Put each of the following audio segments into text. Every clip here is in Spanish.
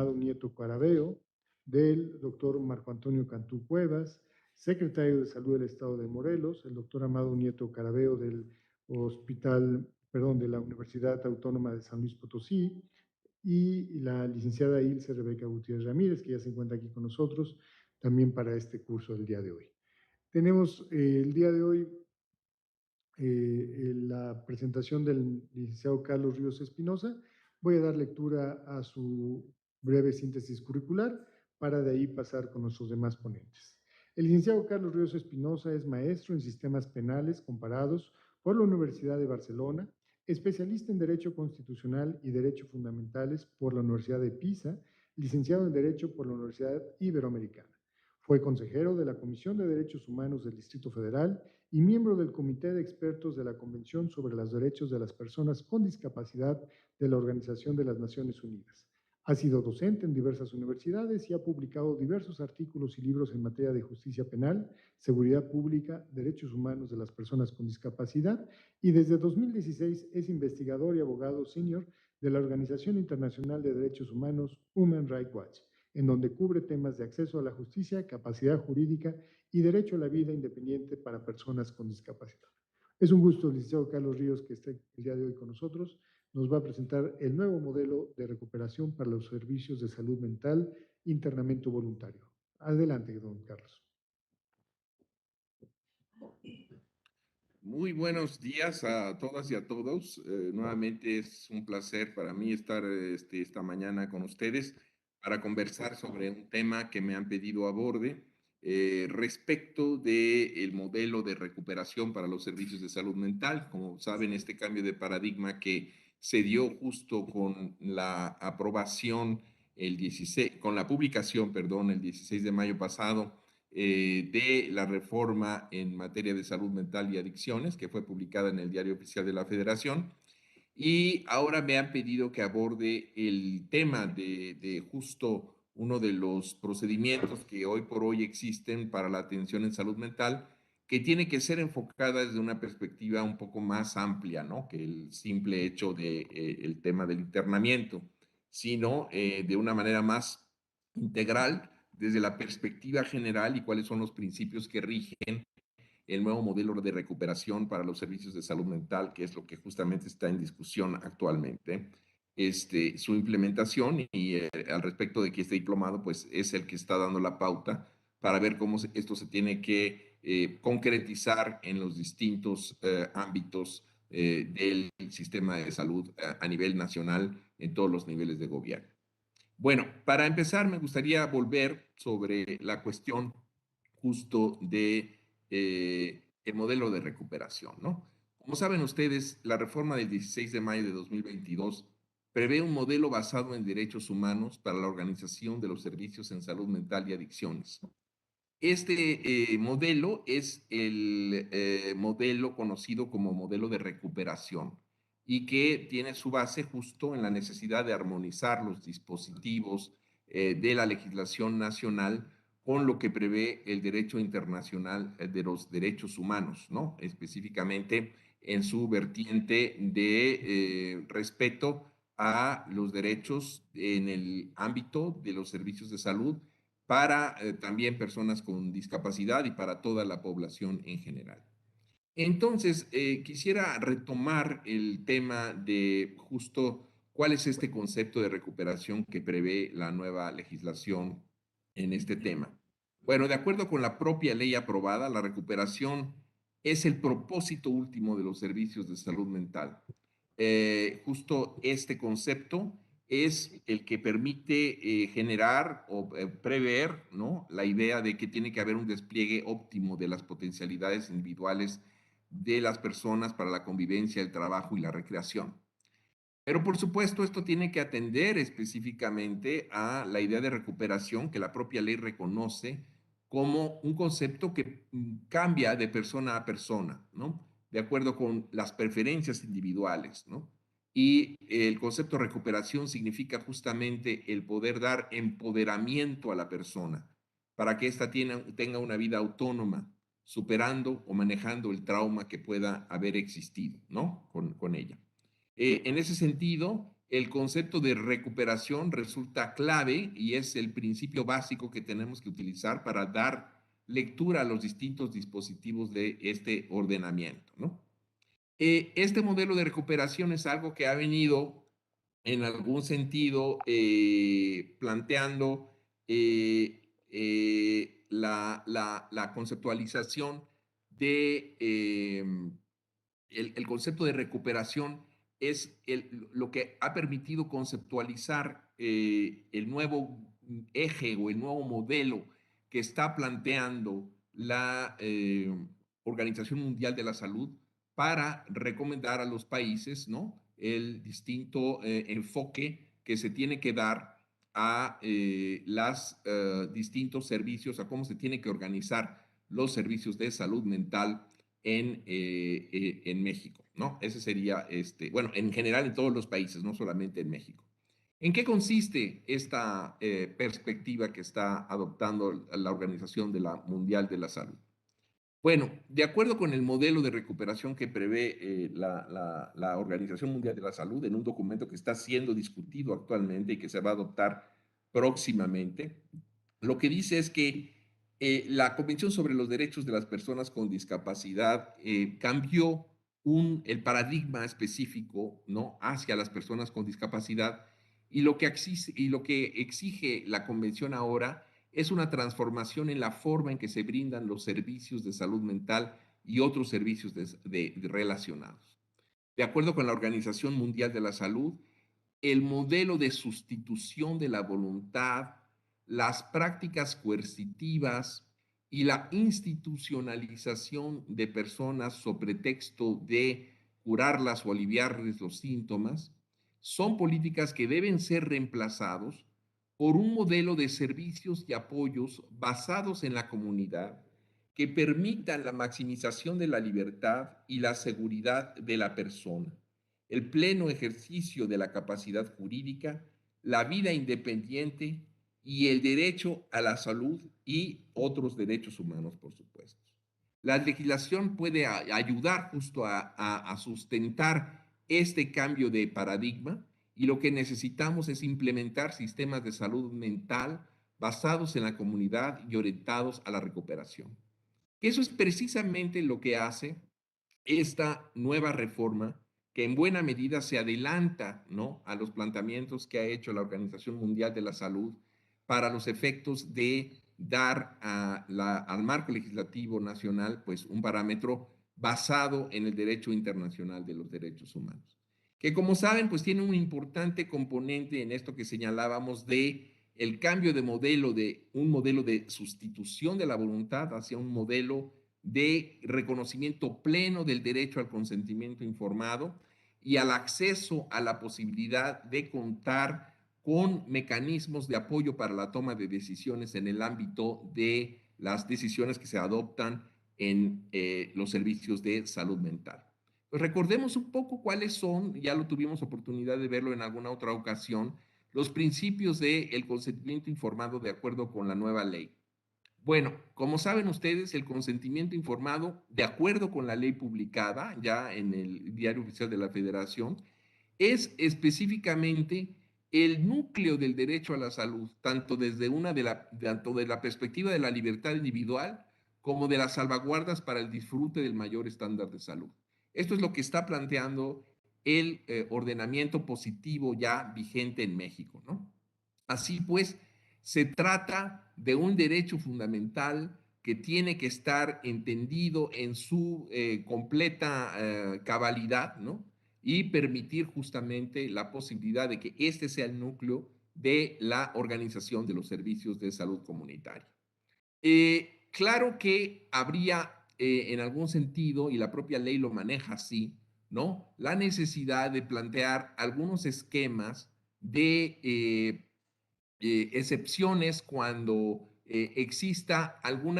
Nieto Carabeo, del doctor Marco Antonio Cantú Cuevas, secretario de Salud del Estado de Morelos, el doctor Amado Nieto Carabeo del de la Universidad Autónoma de San Luis Potosí, y la licenciada Ilse Rebeca Gutiérrez Ramírez, que ya se encuentra aquí con nosotros también para este curso del día de hoy. Tenemos el día de hoy la presentación del licenciado Carlos Ríos Espinosa. Voy a dar lectura a su breve síntesis curricular para de ahí pasar con nuestros demás ponentes. El licenciado Carlos Ríos Espinosa es maestro en sistemas penales comparados por la Universidad de Barcelona, especialista en Derecho Constitucional y Derecho Fundamentales por la Universidad de Pisa, licenciado en Derecho por la Universidad Iberoamericana. Fue consejero de la Comisión de Derechos Humanos del Distrito Federal y miembro del Comité de Expertos de la Convención sobre los Derechos de las Personas con Discapacidad de la Organización de las Naciones Unidas. Ha sido docente en diversas universidades y ha publicado diversos artículos y libros en materia de justicia penal, seguridad pública, derechos humanos de las personas con discapacidad, y desde 2016 es investigador y abogado senior de la Organización Internacional de Derechos Humanos, Human Rights Watch, en donde cubre temas de acceso a la justicia, capacidad jurídica y derecho a la vida independiente para personas con discapacidad. Es un gusto, licenciado Carlos Ríos, que esté el día de hoy con nosotros. Nos va a presentar el nuevo modelo de recuperación para los servicios de salud mental, internamiento voluntario. Adelante, don Carlos. Muy buenos días a todas y a todos. Nuevamente es un placer para mí estar esta mañana con ustedes para conversar sobre un tema que me han pedido aborde respecto del modelo de recuperación para los servicios de salud mental. Como saben, este cambio de paradigma que se dio justo con la aprobación el 16, con la publicación, perdón, el 16 de mayo pasado de la reforma en materia de salud mental y adicciones, que fue publicada en el Diario Oficial de la Federación. Y ahora me han pedido que aborde el tema de justo uno de los procedimientos que hoy por hoy existen para la atención en salud mental, que tiene que ser enfocada desde una perspectiva un poco más amplia, ¿no? Que el simple hecho de el tema del internamiento, sino de una manera más integral desde la perspectiva general y cuáles son los principios que rigen el nuevo modelo de recuperación para los servicios de salud mental, que es lo que justamente está en discusión actualmente. Su implementación y al respecto de que este diplomado pues es el que está dando la pauta para ver cómo esto se tiene que concretizar en los distintos ámbitos del sistema de salud a nivel nacional en todos los niveles de gobierno. Bueno, para empezar me gustaría volver sobre la cuestión justo de el modelo de recuperación, ¿no? Como saben ustedes, la reforma del 16 de mayo de 2022 prevé un modelo basado en derechos humanos para la organización de los servicios en salud mental y adicciones. Este modelo es el modelo conocido como modelo de recuperación y que tiene su base justo en la necesidad de armonizar los dispositivos de la legislación nacional con lo que prevé el derecho internacional de los derechos humanos, ¿no? Específicamente en su vertiente de respeto a los derechos en el ámbito de los servicios de salud para también personas con discapacidad y para toda la población en general. Entonces, quisiera retomar el tema de justo cuál es este concepto de recuperación que prevé la nueva legislación en este tema. Bueno, de acuerdo con la propia ley aprobada, la recuperación es el propósito último de los servicios de salud mental. Justo este concepto es el que permite generar o prever, ¿no?, la idea de que tiene que haber un despliegue óptimo de las potencialidades individuales de las personas para la convivencia, el trabajo y la recreación. Pero por supuesto esto tiene que atender específicamente a la idea de recuperación que la propia ley reconoce como un concepto que cambia de persona a persona, ¿no? De acuerdo con las preferencias individuales, ¿no? Y el concepto de recuperación significa justamente el poder dar empoderamiento a la persona para que ésta tenga una vida autónoma, superando o manejando el trauma que pueda haber existido, ¿no? Con ella. En ese sentido, el concepto de recuperación resulta clave y es el principio básico que tenemos que utilizar para dar lectura a los distintos dispositivos de este ordenamiento, ¿no? Este modelo de recuperación es algo que ha venido en algún sentido planteando la conceptualización de el concepto de recuperación es lo que ha permitido conceptualizar el nuevo eje o el nuevo modelo que está planteando la Organización Mundial de la Salud para recomendar a los países, ¿no?, el distinto enfoque que se tiene que dar a los distintos servicios, a cómo se tiene que organizar los servicios de salud mental en México, ¿no? Ese sería, bueno, en general en todos los países, no solamente en México. ¿En qué consiste esta perspectiva que está adoptando la Organización Mundial de la Salud? Bueno, de acuerdo con el modelo de recuperación que prevé la Organización Mundial de la Salud en un documento que está siendo discutido actualmente y que se va a adoptar próximamente, lo que dice es que la Convención sobre los Derechos de las Personas con Discapacidad cambió el paradigma específico, ¿no?, hacia las personas con discapacidad y lo que exige la Convención ahora es una transformación en la forma en que se brindan los servicios de salud mental y otros servicios relacionados. De acuerdo con la Organización Mundial de la Salud, el modelo de sustitución de la voluntad, las prácticas coercitivas y la institucionalización de personas sobre pretexto de curarlas o aliviarles los síntomas son políticas que deben ser reemplazados por un modelo de servicios y apoyos basados en la comunidad que permitan la maximización de la libertad y la seguridad de la persona, el pleno ejercicio de la capacidad jurídica, la vida independiente y el derecho a la salud y otros derechos humanos, por supuesto. La legislación puede ayudar justo a sustentar este cambio de paradigma y lo que necesitamos es implementar sistemas de salud mental basados en la comunidad y orientados a la recuperación. Eso es precisamente lo que hace esta nueva reforma que en buena medida se adelanta, ¿no?, a los planteamientos que ha hecho la Organización Mundial de la Salud para los efectos de dar al marco legislativo nacional pues un parámetro basado en el derecho internacional de los derechos humanos, que como saben pues tiene un importante componente en esto que señalábamos de el cambio de modelo de un modelo de sustitución de la voluntad hacia un modelo de reconocimiento pleno del derecho al consentimiento informado y al acceso a la posibilidad de contar con mecanismos de apoyo para la toma de decisiones en el ámbito de las decisiones que se adoptan en los servicios de salud mental. Pues recordemos un poco cuáles son, ya lo tuvimos oportunidad de verlo en alguna otra ocasión, los principios del consentimiento informado de acuerdo con la nueva ley. Bueno, como saben ustedes, el consentimiento informado, de acuerdo con la ley publicada ya en el Diario Oficial de la Federación, es específicamente el núcleo del derecho a la salud, tanto de la perspectiva de la libertad individual como de las salvaguardas para el disfrute del mayor estándar de salud. Esto es lo que está planteando el ordenamiento positivo ya vigente en México, ¿no? Así pues, se trata de un derecho fundamental que tiene que estar entendido en su completa cabalidad, ¿no?, y permitir justamente la posibilidad de que este sea el núcleo de la organización de los servicios de salud comunitaria. Claro que habría en algún sentido, y la propia ley lo maneja así, ¿no?, la necesidad de plantear algunos esquemas de excepciones cuando exista algún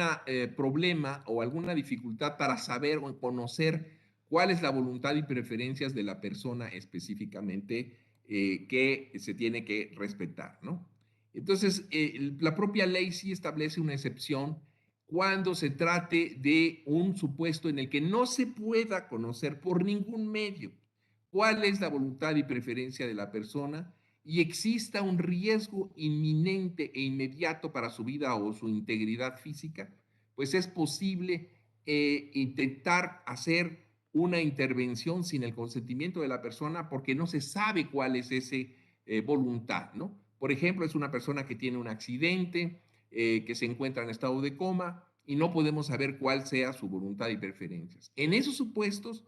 problema o alguna dificultad para saber o conocer cuál es la voluntad y preferencias de la persona específicamente que se tiene que respetar, ¿no? Entonces, la propia ley sí establece una excepción cuando se trate de un supuesto en el que no se pueda conocer por ningún medio cuál es la voluntad y preferencia de la persona y exista un riesgo inminente e inmediato para su vida o su integridad física, pues es posible intentar hacer una intervención sin el consentimiento de la persona porque no se sabe cuál es esa voluntad, ¿no? Por ejemplo, es una persona que tiene un accidente, que se encuentra en estado de coma y no podemos saber cuál sea su voluntad y preferencias. En esos supuestos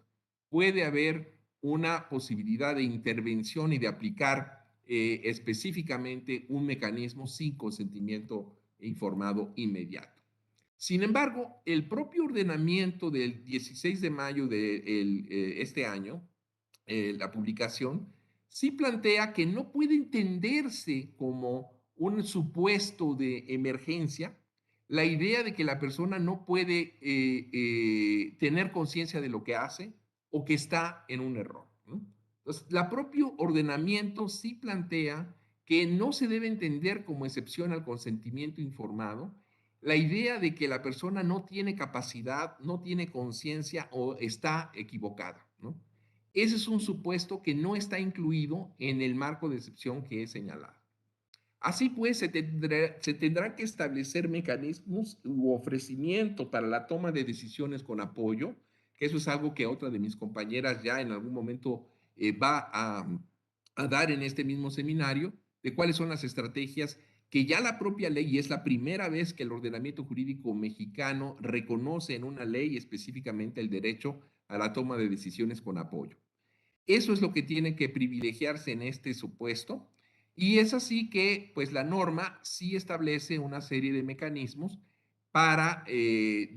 puede haber una posibilidad de intervención y de aplicar específicamente un mecanismo sin consentimiento informado inmediato. Sin embargo, el propio ordenamiento del 16 de mayo de este año, la publicación, sí plantea que no puede entenderse como un supuesto de emergencia la idea de que la persona no puede tener conciencia de lo que hace o que está en un error, ¿no? Entonces, el propio ordenamiento sí plantea que no se debe entender como excepción al consentimiento informado la idea de que la persona no tiene capacidad, no tiene conciencia o está equivocada, ¿no? Ese es un supuesto que no está incluido en el marco de excepción que he señalado. Así pues, se tendrán que establecer mecanismos u ofrecimiento para la toma de decisiones con apoyo, que eso es algo que otra de mis compañeras ya en algún momento va a dar en este mismo seminario, de cuáles son las estrategias que ya la propia ley, y es la primera vez que el ordenamiento jurídico mexicano reconoce en una ley específicamente el derecho a la toma de decisiones con apoyo. Eso es lo que tiene que privilegiarse en este supuesto. Y es así que, pues, la norma sí establece una serie de mecanismos para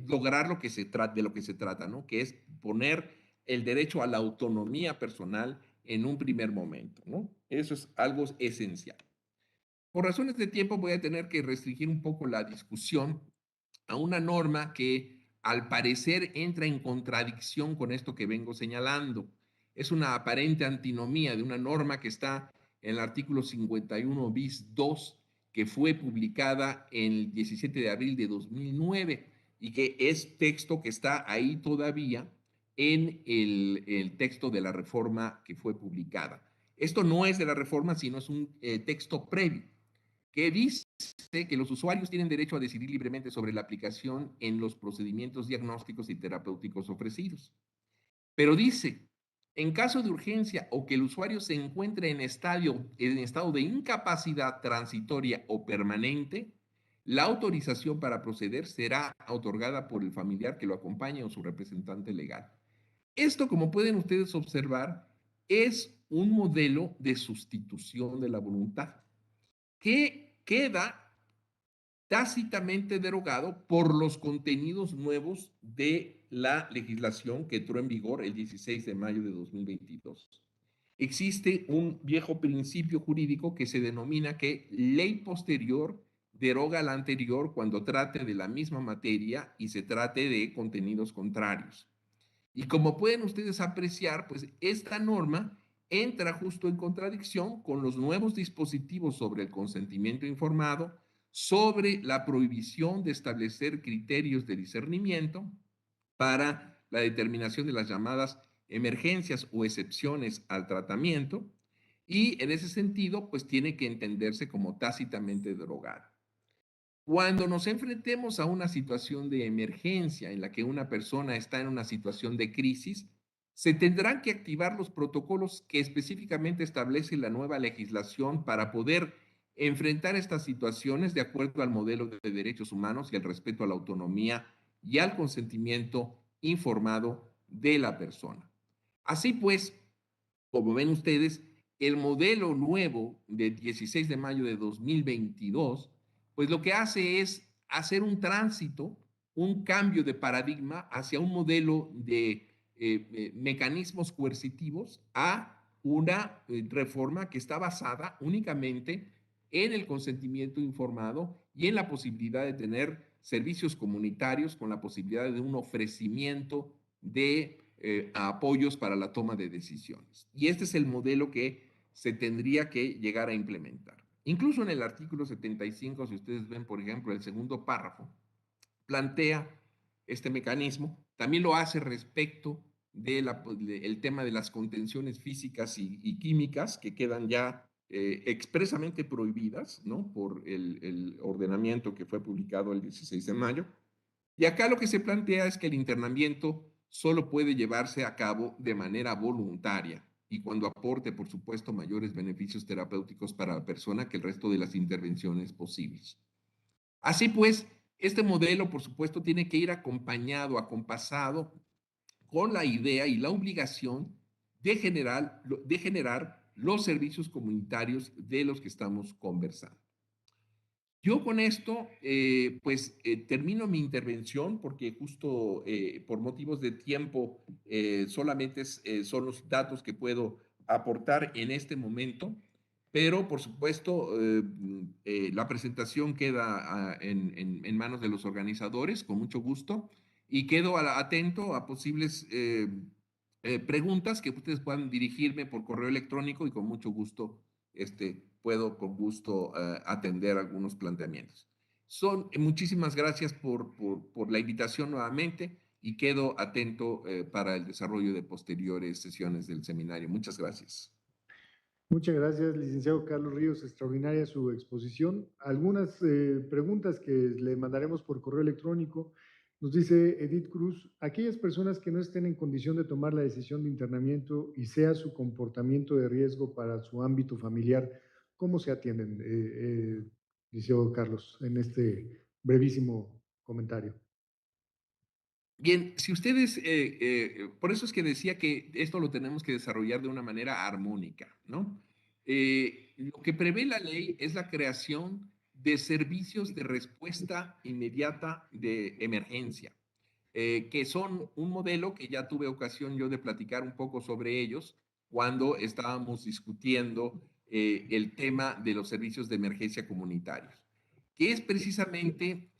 lograr lo que se trata, de lo que se trata, ¿no? Que es poner el derecho a la autonomía personal en un primer momento, ¿no? Eso es algo esencial. Por razones de tiempo voy a tener que restringir un poco la discusión a una norma que al parecer entra en contradicción con esto que vengo señalando. Es una aparente antinomía de una norma que está en el artículo 51 bis 2, que fue publicada el 17 de abril de 2009 y que es texto que está ahí todavía en el texto de la reforma que fue publicada. Esto no es de la reforma, sino es un texto previo que dice que los usuarios tienen derecho a decidir libremente sobre la aplicación en los procedimientos diagnósticos y terapéuticos ofrecidos. Pero dice, en caso de urgencia o que el usuario se encuentre en estado de incapacidad transitoria o permanente, la autorización para proceder será otorgada por el familiar que lo acompañe o su representante legal. Esto, como pueden ustedes observar, es un modelo de sustitución de la voluntad que queda tácitamente derogado por los contenidos nuevos de la legislación que entró en vigor el 16 de mayo de 2022. Existe un viejo principio jurídico que se denomina que ley posterior deroga la anterior cuando trate de la misma materia y se trate de contenidos contrarios. Y como pueden ustedes apreciar, pues esta norma entra justo en contradicción con los nuevos dispositivos sobre el consentimiento informado, sobre la prohibición de establecer criterios de discernimiento para la determinación de las llamadas emergencias o excepciones al tratamiento, y en ese sentido, pues tiene que entenderse como tácitamente derogada. Cuando nos enfrentemos a una situación de emergencia en la que una persona está en una situación de crisis, se tendrán que activar los protocolos que específicamente establece la nueva legislación para poder enfrentar estas situaciones de acuerdo al modelo de derechos humanos y al respeto a la autonomía y al consentimiento informado de la persona. Así pues, como ven ustedes, el modelo nuevo de 16 de mayo de 2022, pues lo que hace es hacer un tránsito, un cambio de paradigma hacia un modelo de mecanismos coercitivos a una reforma que está basada únicamente en el consentimiento informado y en la posibilidad de tener servicios comunitarios con la posibilidad de un ofrecimiento de apoyos para la toma de decisiones. Y este es el modelo que se tendría que llegar a implementar. Incluso en el artículo 75, si ustedes ven, por ejemplo, el segundo párrafo, plantea este mecanismo, también lo hace respecto el tema de las contenciones físicas y químicas que quedan ya expresamente prohibidas, ¿no? Por el ordenamiento que fue publicado el 16 de mayo. Y acá lo que se plantea es que el internamiento solo puede llevarse a cabo de manera voluntaria y cuando aporte, por supuesto, mayores beneficios terapéuticos para la persona que el resto de las intervenciones posibles. Así pues, este modelo, por supuesto, tiene que ir acompañado, acompasado con la idea y la obligación de generar los servicios comunitarios de los que estamos conversando. Yo con esto, termino mi intervención porque justo por motivos de tiempo solamente son los datos que puedo aportar en este momento, pero por supuesto la presentación queda en manos de los organizadores, con mucho gusto, y quedo atento a posibles preguntas que ustedes puedan dirigirme por correo electrónico y con mucho gusto puedo con gusto atender algunos planteamientos. Muchísimas gracias por la invitación nuevamente y quedo atento para el desarrollo de posteriores sesiones del seminario. Muchas gracias. Muchas gracias, licenciado Carlos Ríos. Extraordinaria su exposición. Algunas preguntas que le mandaremos por correo electrónico. Nos dice Edith Cruz, aquellas personas que no estén en condición de tomar la decisión de internamiento y sea su comportamiento de riesgo para su ámbito familiar, ¿cómo se atienden, licenciado Carlos, en este brevísimo comentario? Bien, si ustedes, por eso es que decía que esto lo tenemos que desarrollar de una manera armónica, ¿no? Lo que prevé la ley es la creación de servicios de respuesta inmediata de emergencia, que son un modelo que ya tuve ocasión yo de platicar un poco sobre ellos cuando estábamos discutiendo el tema de los servicios de emergencia comunitarios, que es precisamente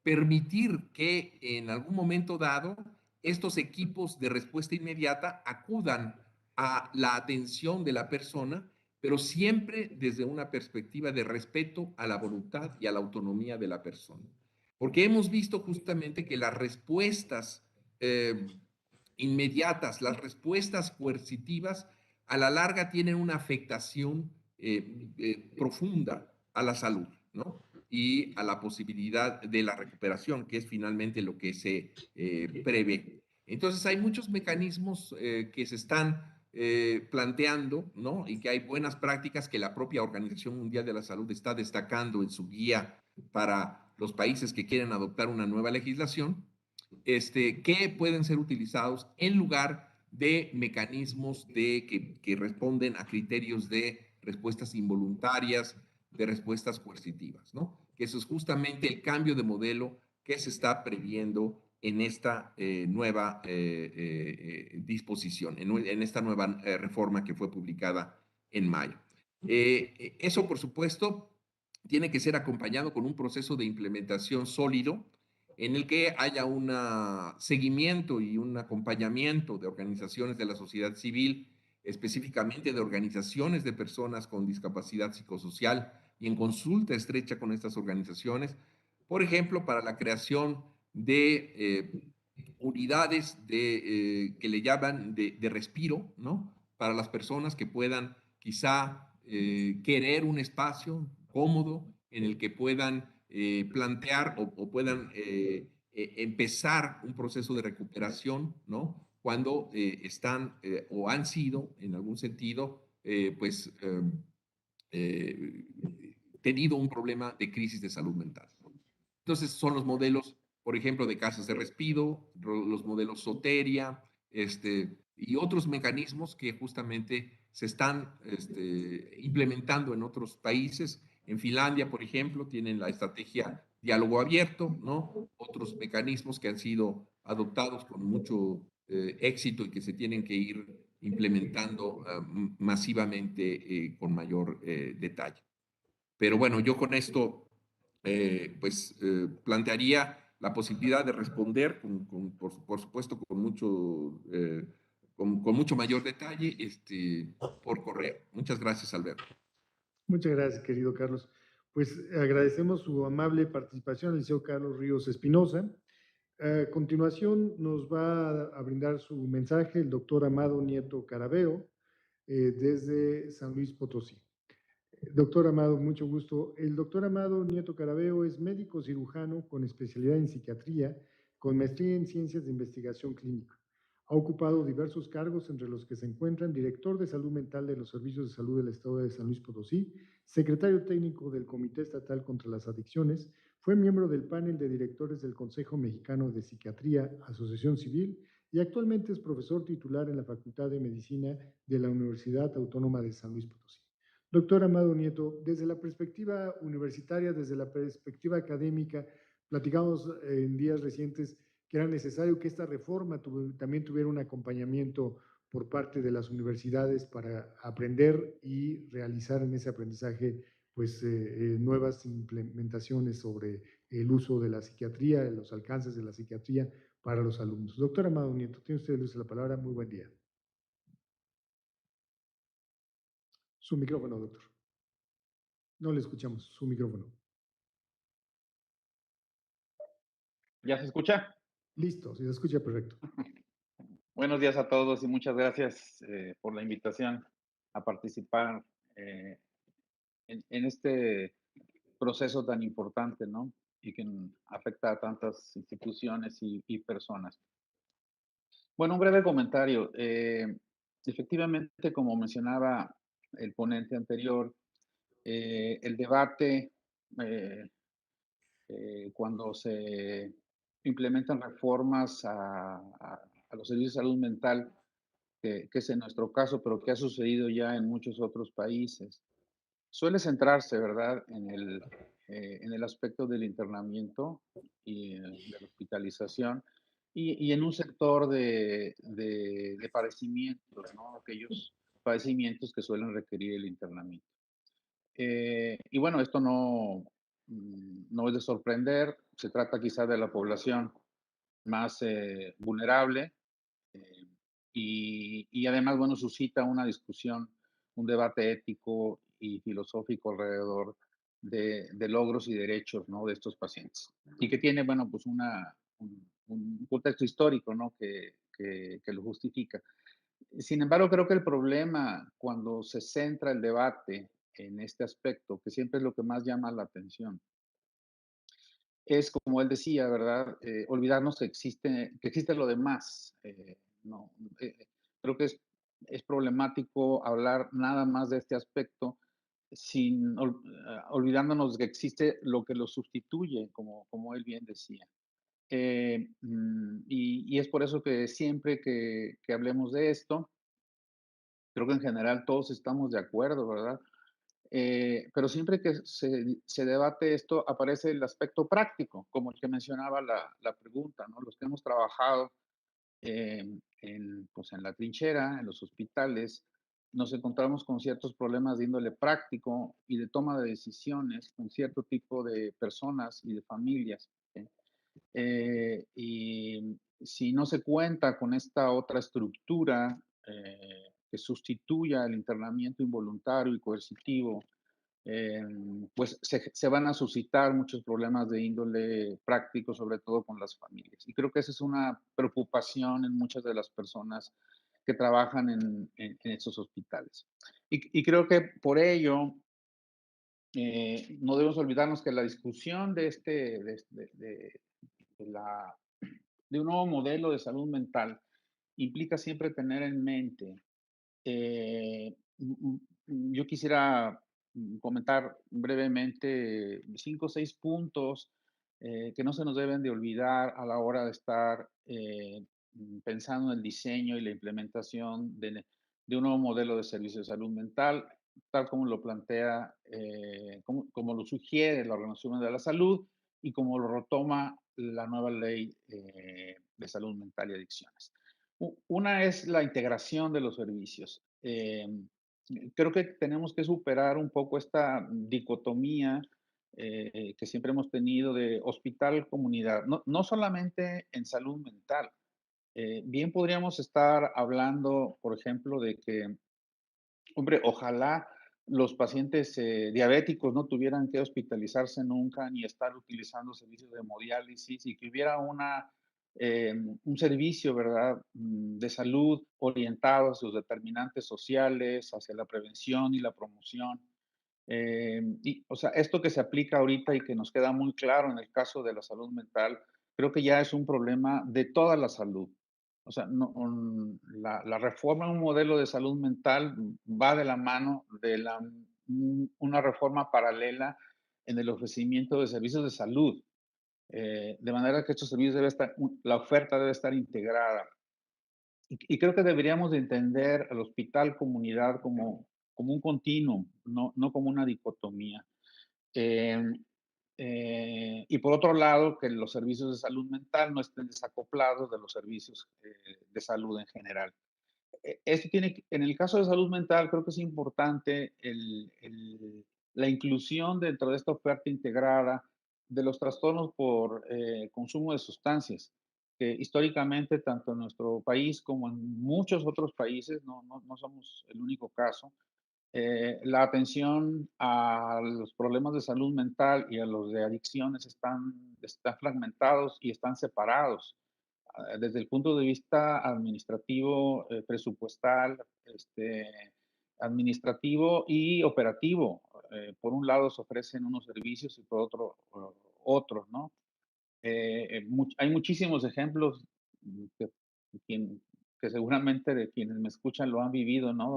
permitir que en algún momento dado estos equipos de respuesta inmediata acudan a la atención de la persona, pero siempre desde una perspectiva de respeto a la voluntad y a la autonomía de la persona. Porque hemos visto justamente que las respuestas inmediatas, las respuestas coercitivas, a la larga tienen una afectación profunda a la salud, ¿no? Y a la posibilidad de la recuperación, que es finalmente lo que se prevé. Entonces hay muchos mecanismos que se están planteando, ¿no? Y que hay buenas prácticas que la propia Organización Mundial de la Salud está destacando en su guía para los países que quieren adoptar una nueva legislación, que pueden ser utilizados en lugar de mecanismos que responden a criterios de respuestas involuntarias, de respuestas coercitivas, ¿no? Que eso es justamente el cambio de modelo que se está previendo en esta nueva disposición, en esta nueva reforma que fue publicada en mayo. Eso, por supuesto, tiene que ser acompañado con un proceso de implementación sólido en el que haya un seguimiento y un acompañamiento de organizaciones de la sociedad civil, específicamente de organizaciones de personas con discapacidad psicosocial y en consulta estrecha con estas organizaciones, por ejemplo, para la creación de unidades que le llaman de respiro, ¿no? Para las personas que puedan quizá querer un espacio cómodo en el que puedan plantear o puedan empezar un proceso de recuperación, ¿no? Cuando están o han sido, en algún sentido, eh, tenido un problema de crisis de salud mental. Entonces son los modelos, por ejemplo, de casas de respiro, los modelos Soteria, y otros mecanismos que justamente se están implementando en otros países. En Finlandia, por ejemplo, tienen la estrategia diálogo abierto, ¿no? Otros mecanismos que han sido adoptados con mucho éxito y que se tienen que ir implementando masivamente con mayor detalle. Pero bueno, yo con esto, plantearía la posibilidad de responder, por supuesto, con mucho mayor detalle por correo. Muchas gracias, Alberto. Muchas gracias, querido Carlos. Pues agradecemos su amable participación al liceo Carlos Ríos Espinosa. A continuación nos va a brindar su mensaje el doctor Amado Nieto Carabeo, desde San Luis Potosí. Doctor Amado, mucho gusto. El doctor Amado Nieto Carabeo es médico cirujano con especialidad en psiquiatría, con maestría en ciencias de investigación clínica. Ha ocupado diversos cargos, entre los que se encuentran director de salud mental de los servicios de salud del Estado de San Luis Potosí, secretario técnico del Comité Estatal contra las Adicciones, fue miembro del panel de directores del Consejo Mexicano de Psiquiatría, Asociación Civil, y actualmente es profesor titular en la Facultad de Medicina de la Universidad Autónoma de San Luis Potosí. Doctor Amado Nieto, desde la perspectiva universitaria, desde la perspectiva académica, platicamos en días recientes que era necesario que esta reforma también tuviera un acompañamiento por parte de las universidades para aprender y realizar en ese aprendizaje pues nuevas implementaciones sobre el uso de la psiquiatría, los alcances de la psiquiatría para los alumnos. Doctor Amado Nieto, tiene usted luz la palabra. Muy buen día. Su micrófono, doctor. No le escuchamos. Su micrófono. ¿Ya se escucha? Listo, si se escucha perfecto. Buenos días a todos y muchas gracias por la invitación a participar en este proceso tan importante, ¿no? Y que afecta a tantas instituciones y personas. Bueno, un breve comentario. Efectivamente, como mencionaba el ponente anterior, el debate eh, cuando se implementan reformas a los servicios de salud mental, que es en nuestro caso, pero que ha sucedido ya en muchos otros países, suele centrarse, ¿verdad?, en el aspecto del internamiento y de la hospitalización y en un sector de padecimientos, ¿no? Aquellos padecimientos que suelen requerir el internamiento. Y bueno, esto no es de sorprender, se trata quizá de la población más vulnerable, eh, y además, bueno, suscita una discusión, un debate ético y filosófico alrededor de logros y derechos, ¿no?, de estos pacientes. Y que tiene, bueno, pues un contexto histórico, ¿no?, que lo justifica. Sin embargo, creo que el problema cuando se centra el debate en este aspecto, que siempre es lo que más llama la atención, es como él decía, ¿verdad? Olvidarnos que existe lo demás. No, creo que es problemático hablar nada más de este aspecto olvidándonos de que existe lo que lo sustituye, como él bien decía. Y es por eso que siempre que hablemos de esto, creo que en general todos estamos de acuerdo, ¿verdad? Pero siempre que se debate esto, aparece el aspecto práctico, como el que mencionaba la pregunta, ¿no? Los que hemos trabajado pues en la trinchera, en los hospitales, nos encontramos con ciertos problemas de índole práctico y de toma de decisiones con cierto tipo de personas y de familias. ¿Sí? Y si no se cuenta con esta otra estructura que sustituya el internamiento involuntario y coercitivo, eh, pues se van a suscitar muchos problemas de índole práctico, sobre todo con las familias. Y creo que esa es una preocupación en muchas de las personas que trabajan en estos hospitales. Y creo que por ello no debemos olvidarnos que la discusión de un nuevo modelo de salud mental implica siempre tener en mente yo quisiera comentar brevemente 5 o 6 puntos que no se nos deben de olvidar a la hora de estar pensando en el diseño y la implementación de un nuevo modelo de servicio de salud mental, tal como lo plantea, como lo sugiere la Organización Mundial de la Salud y como lo retoma la nueva ley de salud mental y adicciones. Una es la integración de los servicios. Creo que tenemos que superar un poco esta dicotomía que siempre hemos tenido de hospital-comunidad, no solamente en salud mental. Bien podríamos estar hablando, por ejemplo, de que, hombre, ojalá los pacientes diabéticos no tuvieran que hospitalizarse nunca ni estar utilizando servicios de hemodiálisis y que hubiera una un servicio, ¿verdad?, de salud orientado a sus determinantes sociales, hacia la prevención y la promoción. O sea, esto que se aplica ahorita y que nos queda muy claro en el caso de la salud mental, creo que ya es un problema de toda la salud. O sea, no, la reforma en un modelo de salud mental va de la mano de una reforma paralela en el ofrecimiento de servicios de salud. De manera que estos servicios la oferta debe estar integrada. Y creo que deberíamos de entender al hospital comunidad como un continuum, no como una dicotomía. Em, y por otro lado, que los servicios de salud mental no estén desacoplados de los servicios de salud en general. Esto en el caso de salud mental, creo que es importante la inclusión dentro de esta oferta integrada de los trastornos por consumo de sustancias, que históricamente, tanto en nuestro país como en muchos otros países, no somos el único caso, la atención a los problemas de salud mental y a los de adicciones están fragmentados y están separados desde el punto de vista administrativo, presupuestal, administrativo y operativo. Por un lado se ofrecen unos servicios y por otro otros, ¿no? Hay muchísimos ejemplos que, quien- que seguramente de quienes me escuchan lo han vivido, ¿no?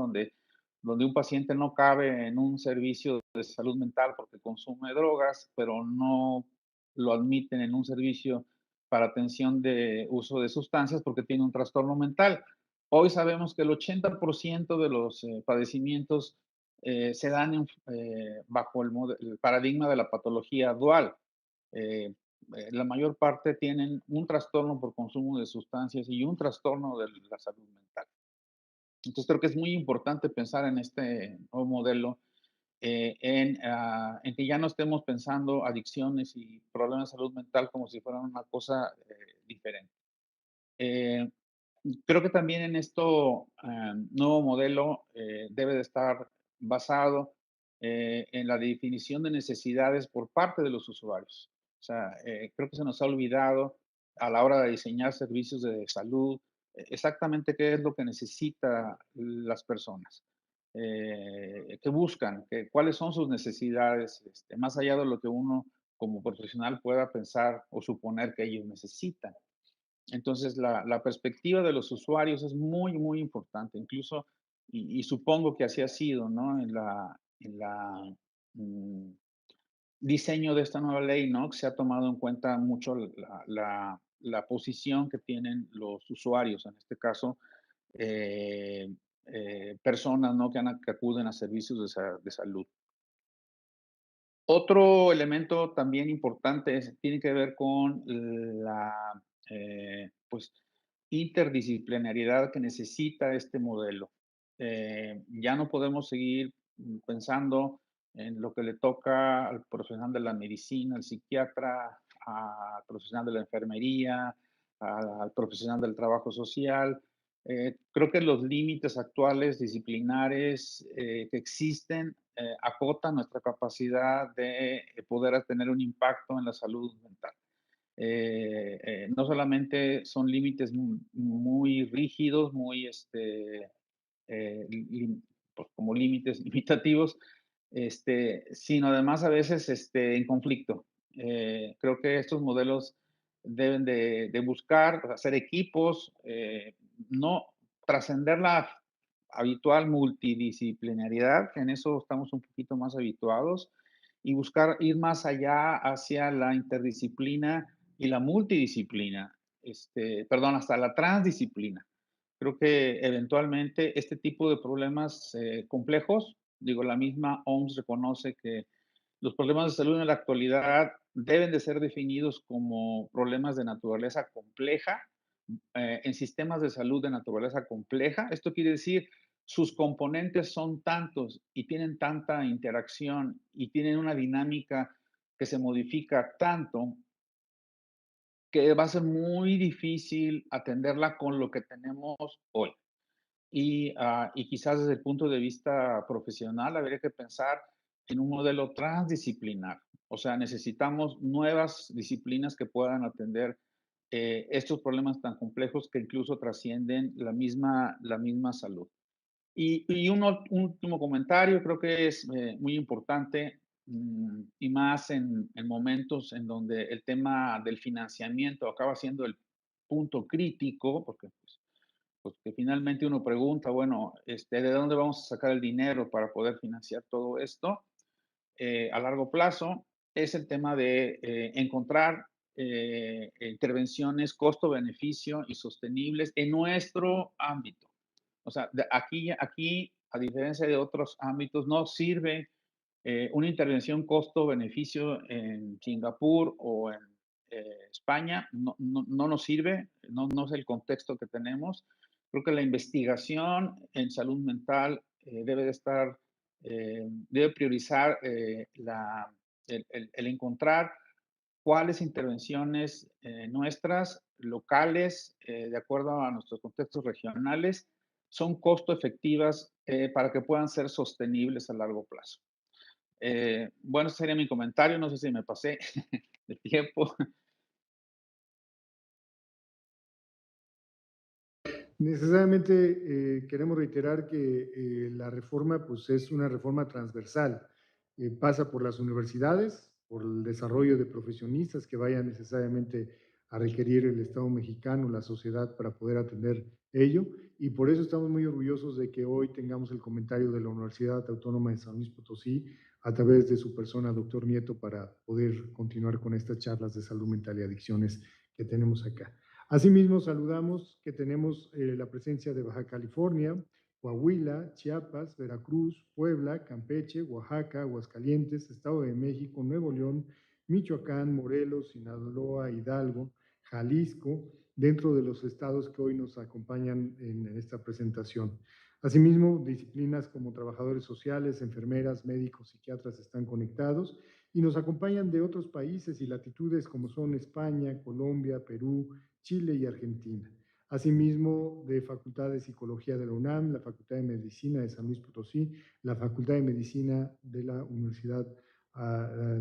Donde un paciente no cabe en un servicio de salud mental porque consume drogas, pero no lo admiten en un servicio para atención de uso de sustancias porque tiene un trastorno mental. Hoy sabemos que el 80% de los padecimientos se dan bajo el paradigma de la patología dual. Eh, la mayor parte tienen un trastorno por consumo de sustancias y un trastorno de la salud mental. Entonces creo que es muy importante pensar en este nuevo modelo, en que ya no estemos pensando adicciones y problemas de salud mental como si fueran una cosa diferente. Eh, Creo que también en esto nuevo modelo debe de estar basado en la definición de necesidades por parte de los usuarios. O sea, creo que se nos ha olvidado a la hora de diseñar servicios de salud exactamente qué es lo que necesitan las personas, qué buscan, cuáles son sus necesidades, más allá de lo que uno como profesional pueda pensar o suponer que ellos necesitan. Entonces, la perspectiva de los usuarios es muy, muy importante, incluso, y supongo que así ha sido, ¿no? Mm, diseño de esta nueva ley, ¿no? Que se ha tomado en cuenta mucho la posición que tienen los usuarios, en este caso, eh, personas, ¿no? Que acuden a servicios de salud. Otro elemento también importante tiene que ver con pues, interdisciplinariedad que necesita este modelo. Ya no podemos seguir pensando en lo que le toca al profesional de la medicina, al psiquiatra, al profesional de la enfermería, al profesional del trabajo social. Creo que los límites actuales disciplinares que existen acotan nuestra capacidad de poder tener un impacto en la salud mental. No solamente son límites muy rígidos, muy pues, como límites limitativos, sino además a veces en conflicto. Creo que estos modelos deben de buscar hacer equipos, no trascender la habitual multidisciplinariedad, que en eso estamos un poquito más habituados, y buscar ir más allá hacia la interdisciplina y la multidisciplina, perdón, hasta la transdisciplina. Creo que eventualmente este tipo de problemas complejos, digo, la misma OMS reconoce que los problemas de salud en la actualidad deben de ser definidos como problemas de naturaleza compleja, en sistemas de salud de naturaleza compleja. Esto quiere decir, sus componentes son tantos y tienen tanta interacción y tienen una dinámica que se modifica tanto que va a ser muy difícil atenderla con lo que tenemos hoy. Y quizás desde el punto de vista profesional habría que pensar en un modelo transdisciplinar. O sea, necesitamos nuevas disciplinas que puedan atender estos problemas tan complejos que incluso trascienden la misma salud. Y un último comentario, creo que es muy importante, y más en momentos en donde el tema del financiamiento acaba siendo el punto crítico, porque pues que finalmente uno pregunta, bueno, ¿de dónde vamos a sacar el dinero para poder financiar todo esto a largo plazo? Es el tema de encontrar intervenciones costo-beneficio y sostenibles en nuestro ámbito. O sea, aquí, a diferencia de otros ámbitos, no sirve una intervención costo-beneficio en Singapur o en España, no nos sirve, no es el contexto que tenemos. Creo que la investigación en salud mental debe de estar, debe priorizar el encontrar cuáles intervenciones nuestras, locales, de acuerdo a nuestros contextos regionales, son costo efectivas para que puedan ser sostenibles a largo plazo. Bueno, ese sería mi comentario. No sé si me pasé de tiempo. Necesariamente queremos reiterar que la reforma pues, es una reforma transversal. Pasa por las universidades, por el desarrollo de profesionistas que vayan necesariamente a requerir el Estado mexicano, la sociedad, para poder atender ello. Y por eso estamos muy orgullosos de que hoy tengamos el comentario de la Universidad Autónoma de San Luis Potosí a través de su persona, doctor Nieto, para poder continuar con estas charlas de salud mental y adicciones que tenemos acá. Asimismo, saludamos que tenemos la presencia de Baja California, Coahuila, Chiapas, Veracruz, Puebla, Campeche, Oaxaca, Aguascalientes, Estado de México, Nuevo León, Michoacán, Morelos, Sinaloa, Hidalgo, Jalisco, dentro de los estados que hoy nos acompañan en esta presentación. Asimismo, disciplinas como trabajadores sociales, enfermeras, médicos, psiquiatras están conectados y nos acompañan de otros países y latitudes como son España, Colombia, Perú, Chile y Argentina. Asimismo, de Facultad de Psicología de la UNAM, la Facultad de Medicina de San Luis Potosí, la Facultad de Medicina de la Universidad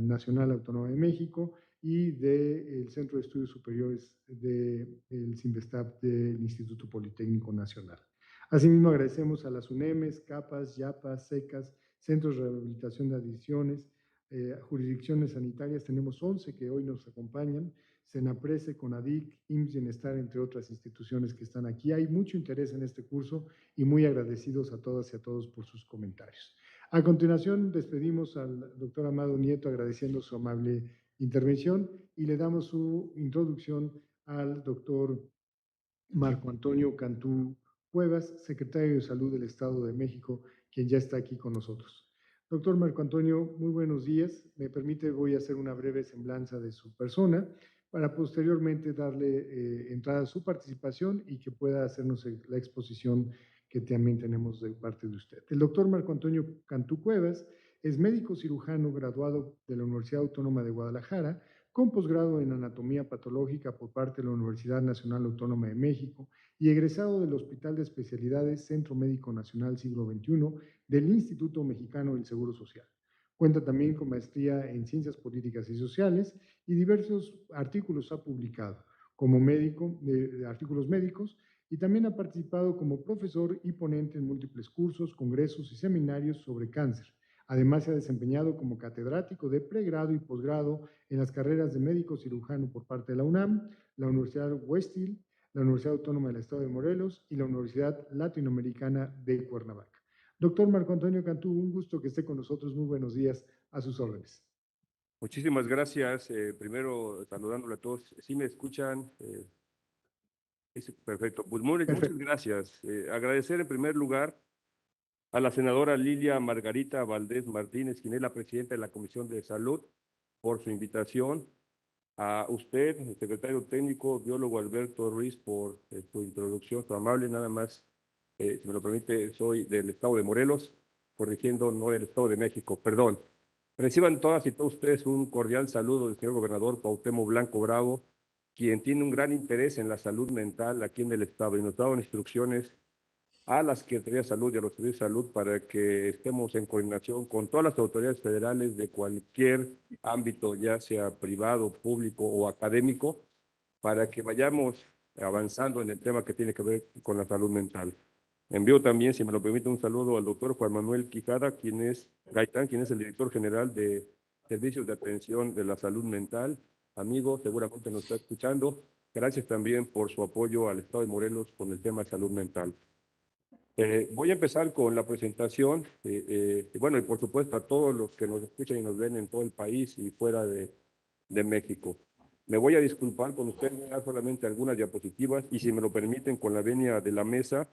Nacional Autónoma de México y del Centro de Estudios Superiores del CINVESTAP del Instituto Politécnico Nacional. Asimismo, agradecemos a las UNEMES, CAPAS, YAPAS, SECAS, Centros de Rehabilitación de Adicciones, jurisdicciones sanitarias. Tenemos 11 que hoy nos acompañan, Senaprese, CONADIC, IMSS Bienestar, entre otras instituciones que están aquí. Hay mucho interés en este curso y muy agradecidos a todas y a todos por sus comentarios. A continuación, despedimos al doctor Amado Nieto agradeciendo su amable intervención y le damos su introducción al doctor Marco Antonio Cantú Cuevas, secretario de Salud del Estado de México, quien ya está aquí con nosotros. Doctor Marco Antonio, muy buenos días. Me permite, voy a hacer una breve semblanza de su persona para posteriormente darle entrada a su participación y que pueda hacernos la exposición que también tenemos de parte de usted. El doctor Marco Antonio Cantú Cuevas es médico cirujano graduado de la Universidad Autónoma de Guadalajara, con posgrado en anatomía patológica por parte de la Universidad Nacional Autónoma de México y egresado del Hospital de Especialidades Centro Médico Nacional Siglo XXI del Instituto Mexicano del Seguro Social. Cuenta también con maestría en Ciencias Políticas y Sociales y diversos artículos ha publicado como médico, de artículos médicos, y también ha participado como profesor y ponente en múltiples cursos, congresos y seminarios sobre cáncer. Además, se ha desempeñado como catedrático de pregrado y posgrado en las carreras de médico cirujano por parte de la UNAM, la Universidad West Hill, la Universidad Autónoma del Estado de Morelos y la Universidad Latinoamericana de Cuernavaca. Doctor Marco Antonio Cantú, un gusto que esté con nosotros. Muy buenos días, a sus órdenes. Muchísimas gracias. Primero, saludándole a todos. ¿Sí me escuchan? Perfecto. Pues muchas gracias. Agradecer en primer lugar a la senadora Lilia Margarita Valdés Martínez, quien es la presidenta de la Comisión de Salud, por su invitación. A usted, el secretario técnico, biólogo Alberto Ruiz, por su introducción, su amable. Nada más, si me lo permite, soy del estado de Morelos, corrigiendo, no del estado de México, perdón. Reciban todas y todos ustedes un cordial saludo del señor gobernador Cuauhtémoc Blanco Bravo, quien tiene un gran interés en la salud mental aquí en el estado y nos ha dado instrucciones a la Secretaría de Salud y a los servicios de salud para que estemos en coordinación con todas las autoridades federales de cualquier ámbito, ya sea privado, público o académico, para que vayamos avanzando en el tema que tiene que ver con la salud mental. Envío también, si me lo permite, un saludo al doctor Juan Manuel Quijada, Gaitán, quien es el director general de Servicios de Atención de la Salud Mental. Amigo, seguramente nos está escuchando. Gracias también por su apoyo al Estado de Morelos con el tema de salud mental. Voy a empezar con la presentación, y bueno, y por supuesto a todos los que nos escuchan y nos ven en todo el país y fuera de México. Me voy a disculpar con ustedes, voy a dar solamente algunas diapositivas y si me lo permiten, con la venia de la mesa,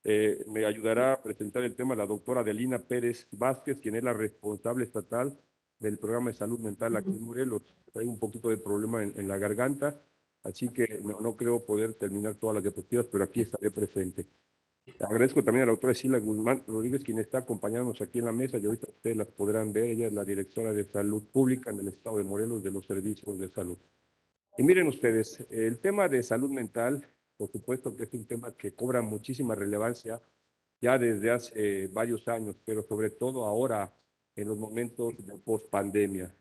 me ayudará a presentar el tema la doctora Adelina Pérez Vázquez, quien es la responsable estatal del programa de salud mental aquí en Morelos. Hay un poquito de problema en la garganta, así que no creo poder terminar todas las diapositivas, pero aquí estaré presente. Agradezco también a la doctora Sila Guzmán Rodríguez, quien está acompañándonos aquí en la mesa, y ahorita ustedes las podrán ver. Ella es la directora de Salud Pública en el Estado de Morelos de los Servicios de Salud. Y miren ustedes, el tema de salud mental, por supuesto que es un tema que cobra muchísima relevancia ya desde hace varios años, pero sobre todo ahora en los momentos de pospandemia.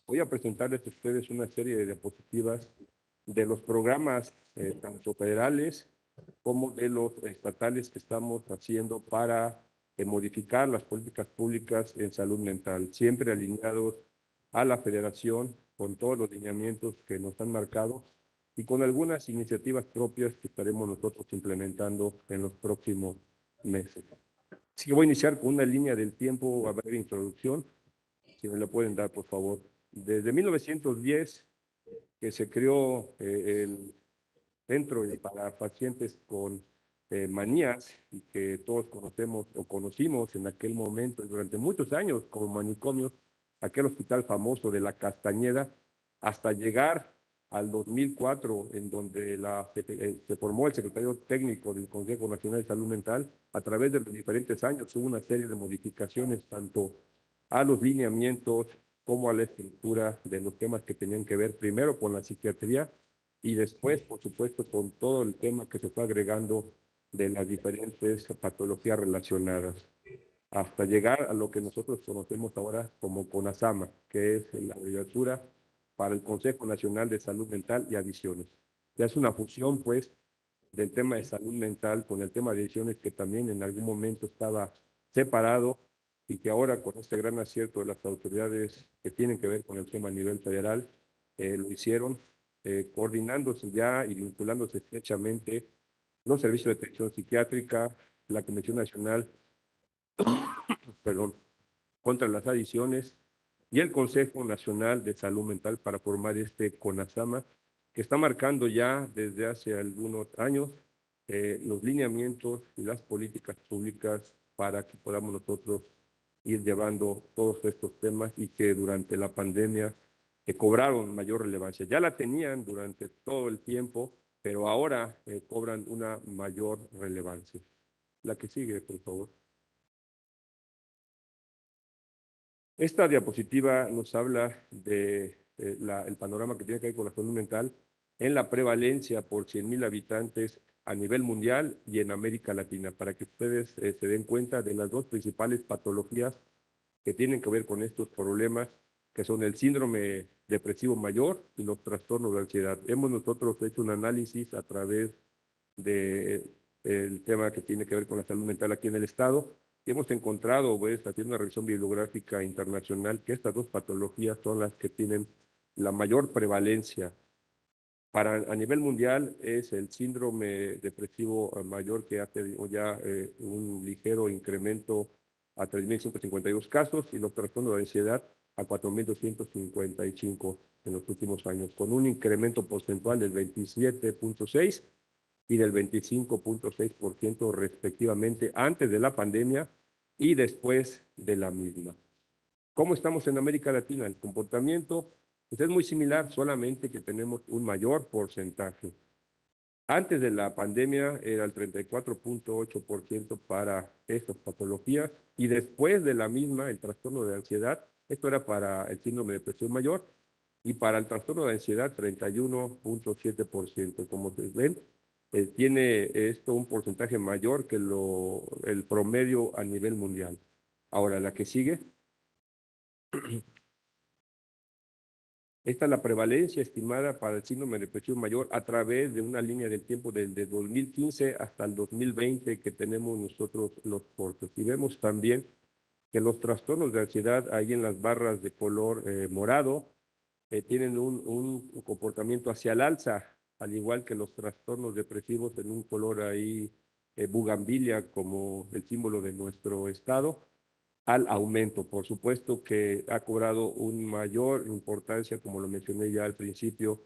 Voy a presentarles a ustedes una serie de diapositivas de los programas tanto federales como de los estatales que estamos haciendo para modificar las políticas públicas en salud mental, siempre alineados a la federación con todos los lineamientos que nos han marcado y con algunas iniciativas propias que estaremos nosotros implementando en los próximos meses. Así que voy a iniciar con una línea del tiempo, a ver, introducción, si me la pueden dar, por favor. Desde 1910, que se creó el centro para pacientes con manías y que todos conocemos o conocimos en aquel momento y durante muchos años como manicomios, aquel hospital famoso de la Castañeda, hasta llegar al 2004, en donde se formó el secretario técnico del Consejo Nacional de Salud Mental. A través de los diferentes años hubo una serie de modificaciones tanto a los lineamientos como a la estructura de los temas que tenían que ver primero con la psiquiatría y después, por supuesto, con todo el tema que se fue agregando de las diferentes patologías relacionadas, hasta llegar a lo que nosotros conocemos ahora como CONASAMA, que es la abreviatura para el Consejo Nacional de Salud Mental y Adicciones. Ya es una fusión, pues, del tema de salud mental con el tema de adicciones, que también en algún momento estaba separado y que ahora, con este gran acierto de las autoridades que tienen que ver con el tema a nivel federal, lo hicieron, coordinándose ya y vinculándose estrechamente los servicios de atención psiquiátrica, la Comisión Nacional, perdón, contra las adicciones y el Consejo Nacional de Salud Mental para formar este CONASAMA, que está marcando ya desde hace algunos años los lineamientos y las políticas públicas para que podamos nosotros ir llevando todos estos temas y que durante la pandemia cobraron mayor relevancia. Ya la tenían durante todo el tiempo, pero ahora cobran una mayor relevancia. La que sigue, por favor. Esta diapositiva nos habla de el panorama que tiene que ver con la salud mental en la prevalencia por 100,000 habitantes a nivel mundial y en América Latina, para que ustedes se den cuenta de las dos principales patologías que tienen que ver con estos problemas, que son el síndrome depresivo mayor y los trastornos de ansiedad. Hemos nosotros hecho un análisis a través del tema que tiene que ver con la salud mental aquí en el estado, y hemos encontrado, pues, haciendo una revisión bibliográfica internacional, que estas dos patologías son las que tienen la mayor prevalencia. A nivel mundial es el síndrome depresivo mayor, que ha tenido ya un ligero incremento a 3,152 casos, y los trastornos de ansiedad a 4,255 en los últimos años, con un incremento porcentual del 27,6 y del 25,6% respectivamente antes de la pandemia y después de la misma. ¿Cómo estamos en América Latina? El comportamiento pues, es muy similar, solamente que tenemos un mayor porcentaje. Antes de la pandemia era el 34,8% para estas patologías, y después de la misma, el trastorno de ansiedad, esto era para el síndrome de depresión mayor, y para el trastorno de ansiedad 31,7%. Como se ven, tiene esto un porcentaje mayor que el promedio a nivel mundial. Ahora, la que sigue. Esta es la prevalencia estimada para el síndrome depresivo mayor a través de una línea del tiempo desde 2015 hasta el 2020 que tenemos nosotros los cortes. Y vemos también que los trastornos de ansiedad ahí en las barras de color morado tienen un comportamiento hacia el alza, al igual que los trastornos depresivos en un color ahí bugambilia como el símbolo de nuestro estado, al aumento. Por supuesto que ha cobrado una mayor importancia, como lo mencioné ya al principio,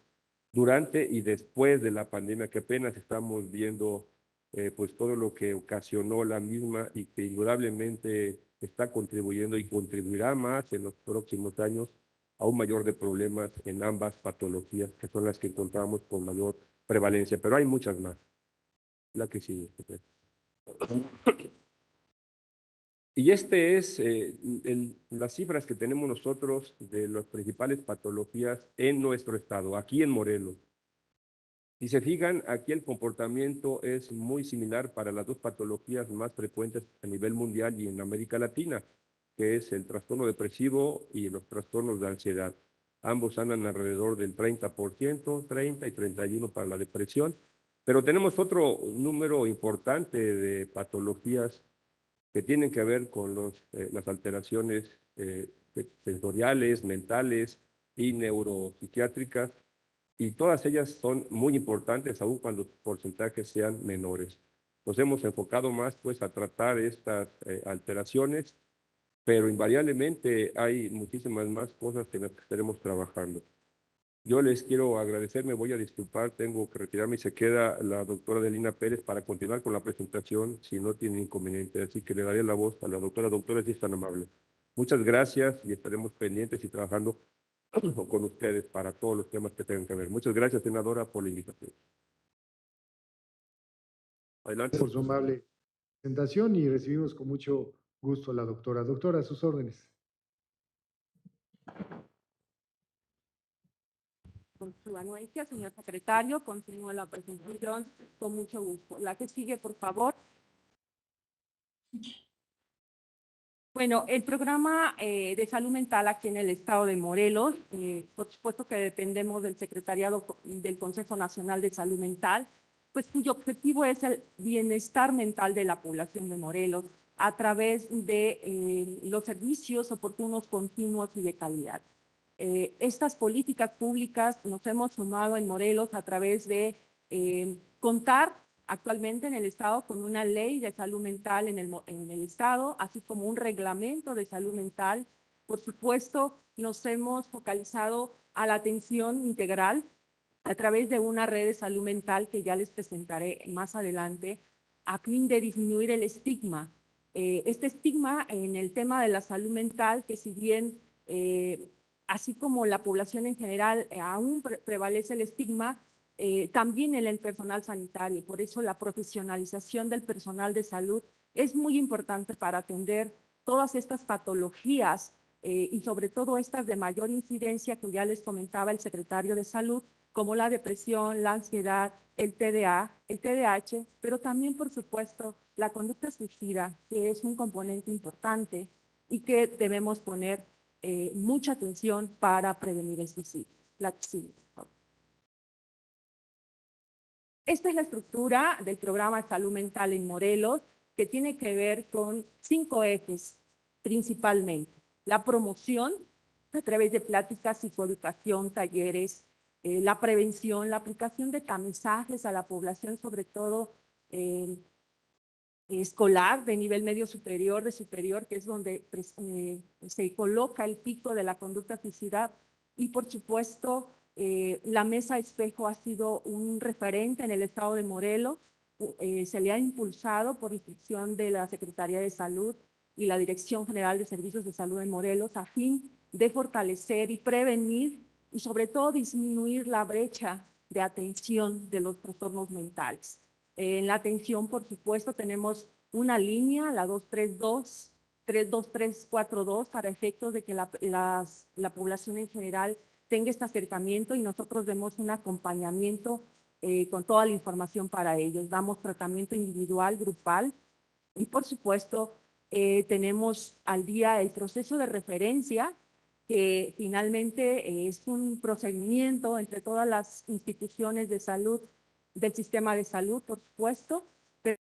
durante y después de la pandemia, que apenas estamos viendo pues todo lo que ocasionó la misma y que indudablemente está contribuyendo y contribuirá más en los próximos años a un mayor de problemas en ambas patologías, que son las que encontramos con mayor prevalencia, pero hay muchas más. La que sigue. Y este es las cifras que tenemos nosotros de las principales patologías en nuestro estado, aquí en Morelos. Si se fijan, aquí el comportamiento es muy similar para las dos patologías más frecuentes a nivel mundial y en América Latina, que es el trastorno depresivo y los trastornos de ansiedad. Ambos andan alrededor del 30%, 30 y 31 para la depresión, pero tenemos otro número importante de patologías que tienen que ver con las alteraciones sensoriales, mentales y neuropsiquiátricas, y todas ellas son muy importantes, aun cuando los porcentajes sean menores. Nos hemos enfocado más pues a tratar estas alteraciones, pero invariablemente hay muchísimas más cosas en las que estaremos trabajando. Yo les quiero agradecer, me voy a disculpar, tengo que retirarme y se queda la doctora Adelina Pérez para continuar con la presentación, si no tiene inconveniente. Así que le daré la voz a la doctora. Doctora, si es tan amable. Muchas gracias y estaremos pendientes y trabajando con ustedes para todos los temas que tengan que ver. Muchas gracias, senadora, por la invitación. Adelante. Por su amable presentación y recibimos con mucho gusto a la doctora. Doctora, a sus órdenes. Con su anuencia, señor secretario, continúo la presentación con mucho gusto. La que sigue, por favor. Bueno, el programa de salud mental aquí en el estado de Morelos, por supuesto que dependemos del Secretariado del Consejo Nacional de Salud Mental, pues cuyo objetivo es el bienestar mental de la población de Morelos a través de los servicios oportunos, continuos y de calidad. Estas políticas públicas nos hemos sumado en Morelos a través de contar actualmente en el estado con una ley de salud mental en el estado, así como un reglamento de salud mental. Por supuesto, nos hemos focalizado a la atención integral a través de una red de salud mental que ya les presentaré más adelante, a fin de disminuir el estigma. Este estigma en el tema de la salud mental, que si bien así como la población en general aún prevalece el estigma, también en el personal sanitario. Por eso la profesionalización del personal de salud es muy importante para atender todas estas patologías y sobre todo estas de mayor incidencia que ya les comentaba el secretario de Salud, como la depresión, la ansiedad, el TDA, el TDAH, pero también, por supuesto, la conducta suicida, que es un componente importante y que debemos poner mucha atención para prevenir el suicidio. Esta es la estructura del programa de salud mental en Morelos, que tiene que ver con 5 ejes principalmente. La promoción a través de pláticas, psicoeducación, talleres, la prevención, la aplicación de tamizajes a la población, sobre todo escolar, de nivel medio superior, de superior, que es donde se coloca el pico de la conducta suicida. Y por supuesto, la mesa espejo ha sido un referente en el estado de Morelos. Se le ha impulsado por instrucción de la Secretaría de Salud y la Dirección General de Servicios de Salud en Morelos a fin de fortalecer y prevenir y sobre todo disminuir la brecha de atención de los trastornos mentales. En la atención, por supuesto, tenemos una línea, la 232-32342, para efectos de que la población en general tenga este acercamiento y nosotros demos un acompañamiento con toda la información para ellos. Damos tratamiento individual, grupal y, por supuesto, tenemos al día el proceso de referencia que finalmente es un procedimiento entre todas las instituciones de salud, del sistema de salud, por supuesto, pero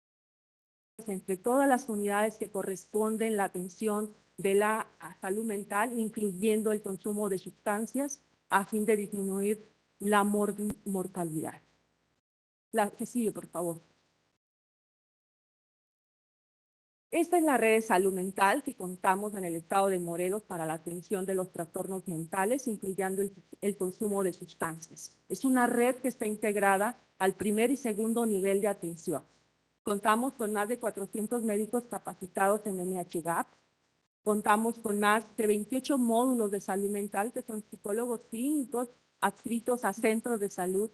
entre todas las unidades que corresponden la atención de la salud mental, incluyendo el consumo de sustancias, a fin de disminuir la mortalidad. La que sigue, por favor. Esta es la red de salud mental que contamos en el estado de Morelos para la atención de los trastornos mentales, incluyendo el consumo de sustancias. Es una red que está integrada al primer y segundo nivel de atención. Contamos con más de 400 médicos capacitados en NHGAP. Contamos con más de 28 módulos de salud mental que son psicólogos clínicos adscritos a centros de salud.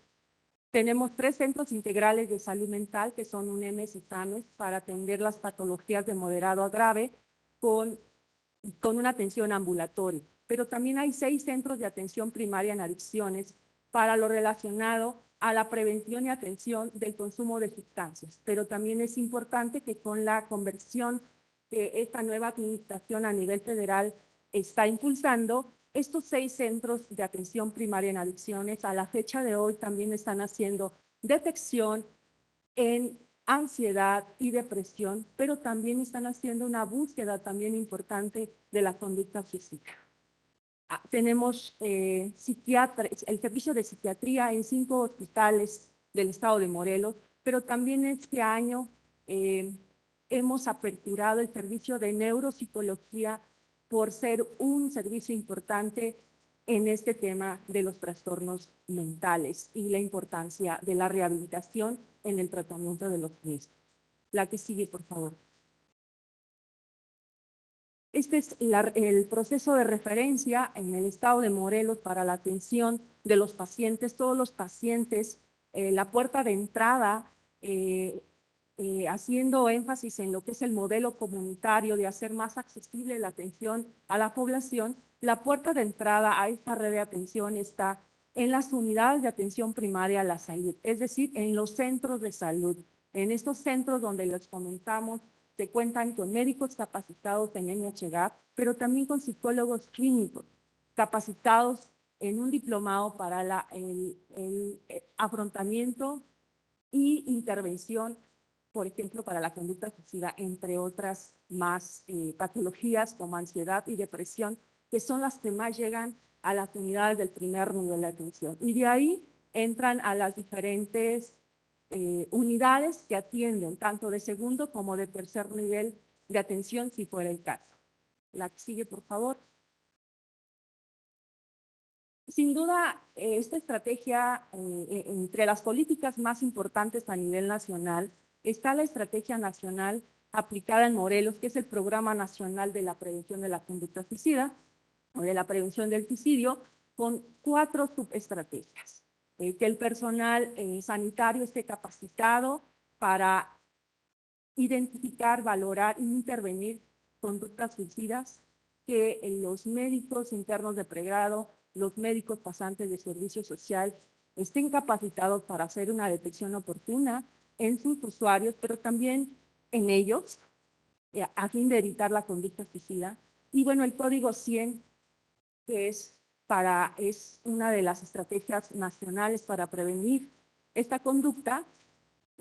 Tenemos 3 centros integrales de salud mental que son UNEMES y SAMES para atender las patologías de moderado a grave con una atención ambulatoria. Pero también hay 6 centros de atención primaria en adicciones para lo relacionado a la prevención y atención del consumo de sustancias. Pero también es importante que con la conversión que esta nueva administración a nivel federal está impulsando, estos 6 centros de atención primaria en adicciones a la fecha de hoy también están haciendo detección en ansiedad y depresión, pero también están haciendo una búsqueda también importante de la conducta suicida. Tenemos el servicio de psiquiatría en 5 hospitales del estado de Morelos, pero también este año hemos aperturado el servicio de neuropsicología por ser un servicio importante en este tema de los trastornos mentales y la importancia de la rehabilitación en el tratamiento de los mismos. La que sigue, por favor. Este es el proceso de referencia en el estado de Morelos para la atención de los pacientes. Todos los pacientes, la puerta de entrada, haciendo énfasis en lo que es el modelo comunitario de hacer más accesible la atención a la población, la puerta de entrada a esta red de atención está en las unidades de atención primaria a la salud, es decir, en los centros de salud. En estos centros donde les comentamos, se cuentan con médicos capacitados en NHGAP, pero también con psicólogos clínicos capacitados en un diplomado para el afrontamiento y intervención, por ejemplo, para la conducta suicida, entre otras más patologías como ansiedad y depresión, que son las que más llegan a las unidades del primer nivel de atención. Y de ahí entran a las diferentes unidades que atienden tanto de segundo como de tercer nivel de atención, si fuera el caso. La que sigue, por favor. Sin duda, esta estrategia, entre las políticas más importantes a nivel nacional, está la Estrategia Nacional aplicada en Morelos, que es el Programa Nacional de la Prevención de la Conducta Suicida, o de la Prevención del Suicidio, con 4 subestrategias. Que el personal sanitario esté capacitado para identificar, valorar e intervenir conductas suicidas, que los médicos internos de pregrado, los médicos pasantes de servicio social estén capacitados para hacer una detección oportuna en sus usuarios, pero también en ellos, a fin de evitar la conducta suicida. Y bueno, el Código 100, que es una de las estrategias nacionales para prevenir esta conducta,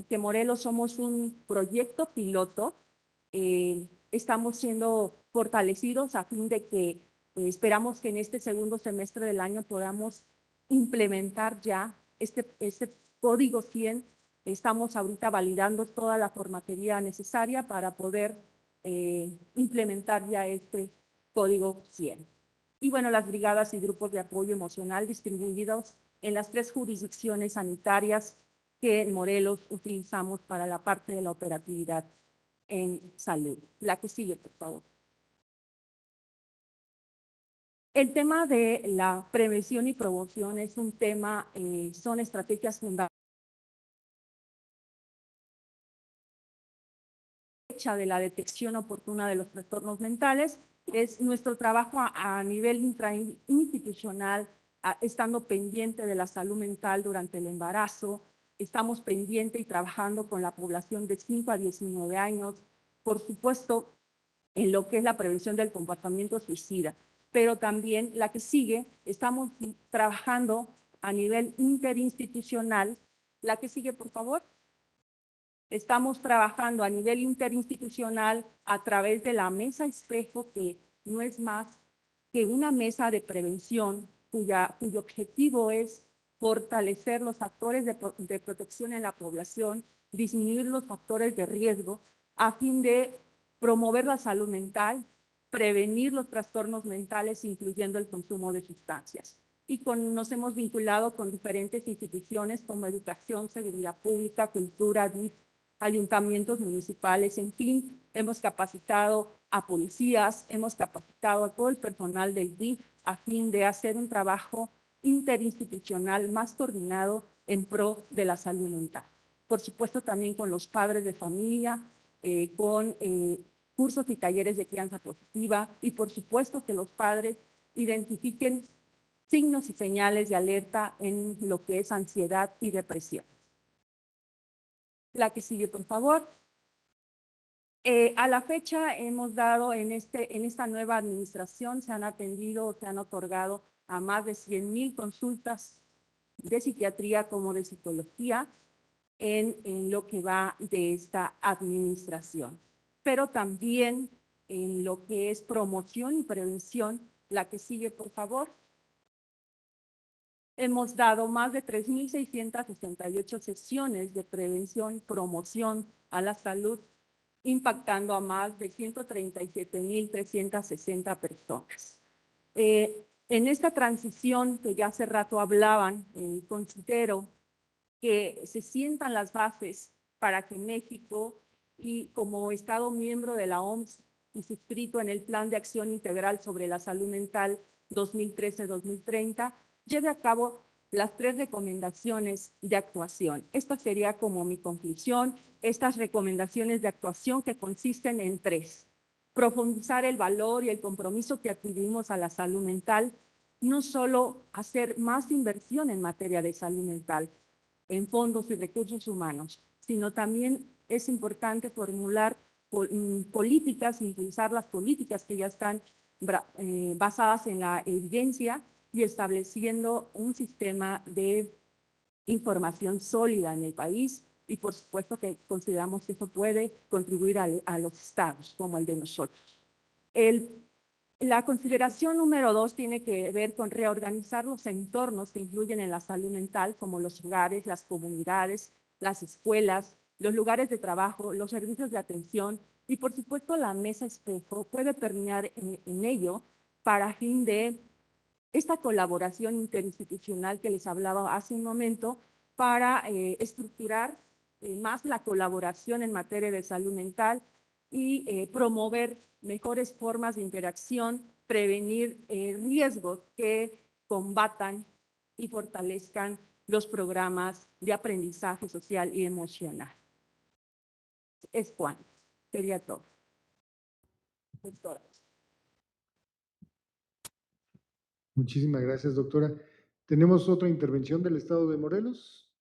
que Morelos somos un proyecto piloto. Estamos siendo fortalecidos a fin de que esperamos que en este segundo semestre del año podamos implementar ya este Código 100. Estamos ahorita validando toda la formatería necesaria para poder implementar ya este Código 100. Y bueno, las brigadas y grupos de apoyo emocional distribuidos en las 3 jurisdicciones sanitarias que en Morelos utilizamos para la parte de la operatividad en salud. La que sigue, por favor. El tema de la prevención y promoción es un tema, son estrategias fundamentales de la detección oportuna de los trastornos mentales. Es nuestro trabajo a nivel institucional, estando pendiente de la salud mental durante el embarazo. Estamos pendientes y trabajando con la población de 5 a 19 años, por supuesto, en lo que es la prevención del comportamiento suicida. pero también la que sigue, estamos trabajando a nivel interinstitucional. La que sigue, por favor. Estamos trabajando a nivel interinstitucional a través de la mesa espejo, que no es más que una mesa de prevención cuyo objetivo es fortalecer los factores de protección en la población, disminuir los factores de riesgo, a fin de promover la salud mental, prevenir los trastornos mentales, incluyendo el consumo de sustancias. Y nos hemos vinculado con diferentes instituciones como educación, seguridad pública, cultura, DIF, ayuntamientos municipales, en fin, hemos capacitado a policías, hemos capacitado a todo el personal del DIF a fin de hacer un trabajo interinstitucional más coordinado en pro de la salud mental. Por supuesto, también con los padres de familia, con cursos y talleres de crianza positiva, y por supuesto que los padres identifiquen signos y señales de alerta en lo que es ansiedad y depresión. La que sigue, por favor. A la fecha hemos dado en esta nueva administración, se han atendido, se han otorgado a más de 100,000 consultas de psiquiatría como de psicología en lo que va de esta administración. Pero también en lo que es promoción y prevención. La que sigue, por favor. Hemos dado más de 3,668 sesiones de prevención y promoción a la salud, impactando a más de 137,360 personas. En esta transición que ya hace rato hablaban, considero que se sientan las bases para que México, y como Estado miembro de la OMS y suscrito en el Plan de Acción Integral sobre la Salud Mental 2013-2030, lleve a cabo las 3 recomendaciones de actuación. Esta sería como mi conclusión. Estas recomendaciones de actuación, que consisten en 3. Profundizar el valor y el compromiso que atribuimos a la salud mental, no solo hacer más inversión en materia de salud mental, en fondos y recursos humanos, sino también es importante formular políticas, impulsar las políticas que ya están basadas en la evidencia y estableciendo un sistema de información sólida en el país, y por supuesto que consideramos que eso puede contribuir a los estados como el de nosotros. La consideración número 2 tiene que ver con reorganizar los entornos que influyen en la salud mental, como los hogares, las comunidades, las escuelas, los lugares de trabajo, los servicios de atención, y por supuesto la mesa espejo puede permear en ello para fin de esta colaboración interinstitucional que les hablaba hace un momento, para estructurar más la colaboración en materia de salud mental y promover mejores formas de interacción, prevenir riesgos que combatan y fortalezcan los programas de aprendizaje social y emocional. Es cuanto. Sería todo. Doctora. Muchísimas gracias, doctora. ¿Tenemos otra intervención del Estado de Morelos?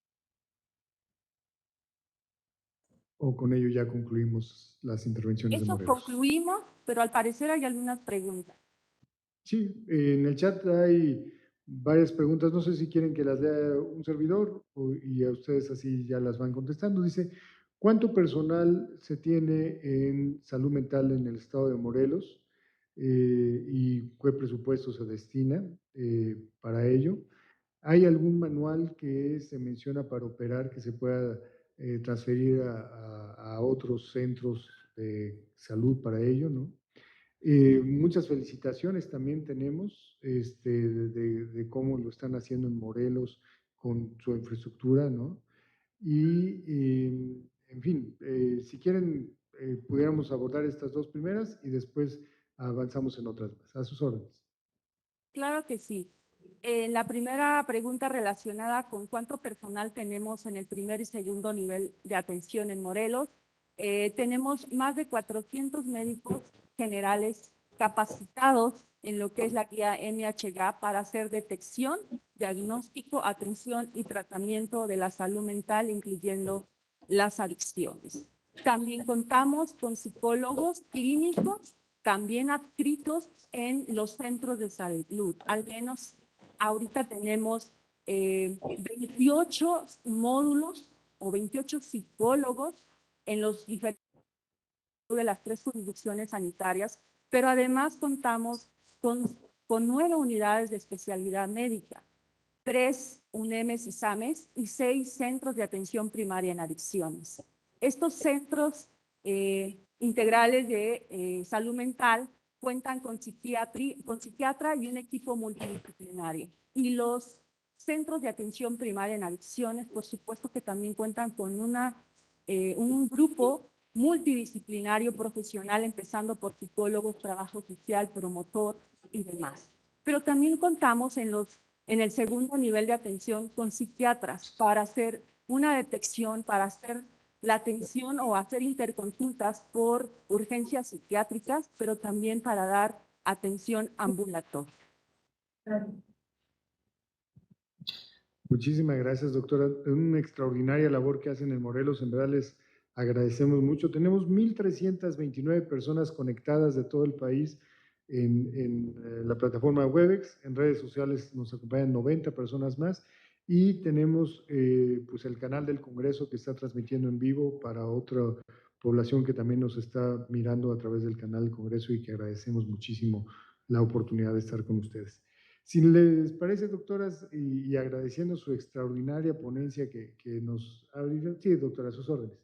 ¿O con ello ya concluimos las intervenciones de Eso Morelos? concluimos, pero al parecer hay algunas preguntas. Sí, en el chat hay varias preguntas. No sé si quieren que las lea un servidor y a ustedes así ya las van contestando. Dice, ¿cuánto personal se tiene en salud mental en el Estado de Morelos? ¿Y qué presupuesto se destina para ello? ¿Hay algún manual que se menciona para operar que se pueda transferir a otros centros de salud para ello, ¿no? Muchas felicitaciones también tenemos de cómo lo están haciendo en Morelos con su infraestructura, ¿no? Y, en fin, si quieren, pudiéramos abordar estas 2 primeras y después avanzamos en otras más. A sus órdenes. Claro que sí. La primera pregunta relacionada con cuánto personal tenemos en el primer y segundo nivel de atención en Morelos. Tenemos más de 400 médicos generales capacitados en lo que es la guía NHGAP para hacer detección, diagnóstico, atención y tratamiento de la salud mental, incluyendo las adicciones. También contamos con psicólogos clínicos también adscritos en los centros de salud. Al menos ahorita tenemos 28 módulos o 28 psicólogos en los diferentes de las 3 jurisdicciones sanitarias, pero además contamos con 9 unidades de especialidad médica, 3 UNEMs y SAMES y 6 centros de atención primaria en adicciones. Estos centros integrales de salud mental cuentan con psiquiatra y un equipo multidisciplinario. Y los centros de atención primaria en adicciones, por supuesto que también cuentan con un grupo multidisciplinario profesional, empezando por psicólogos, trabajo social, promotor y demás. Pero también contamos en el segundo nivel de atención con psiquiatras para hacer una detección, para hacer la atención o hacer interconsultas por urgencias psiquiátricas, pero también para dar atención ambulatoria. Muchísimas gracias, doctora. Es una extraordinaria labor que hacen en Morelos. En verdad les agradecemos mucho. Tenemos 1,329 personas conectadas de todo el país en la plataforma Webex. En redes sociales nos acompañan 90 personas más. Y tenemos pues el canal del Congreso que está transmitiendo en vivo para otra población que también nos está mirando a través del canal del Congreso y que agradecemos muchísimo la oportunidad de estar con ustedes. Si les parece, doctoras, y agradeciendo su extraordinaria ponencia que nos ha abierto. Sí, doctora, a sus órdenes.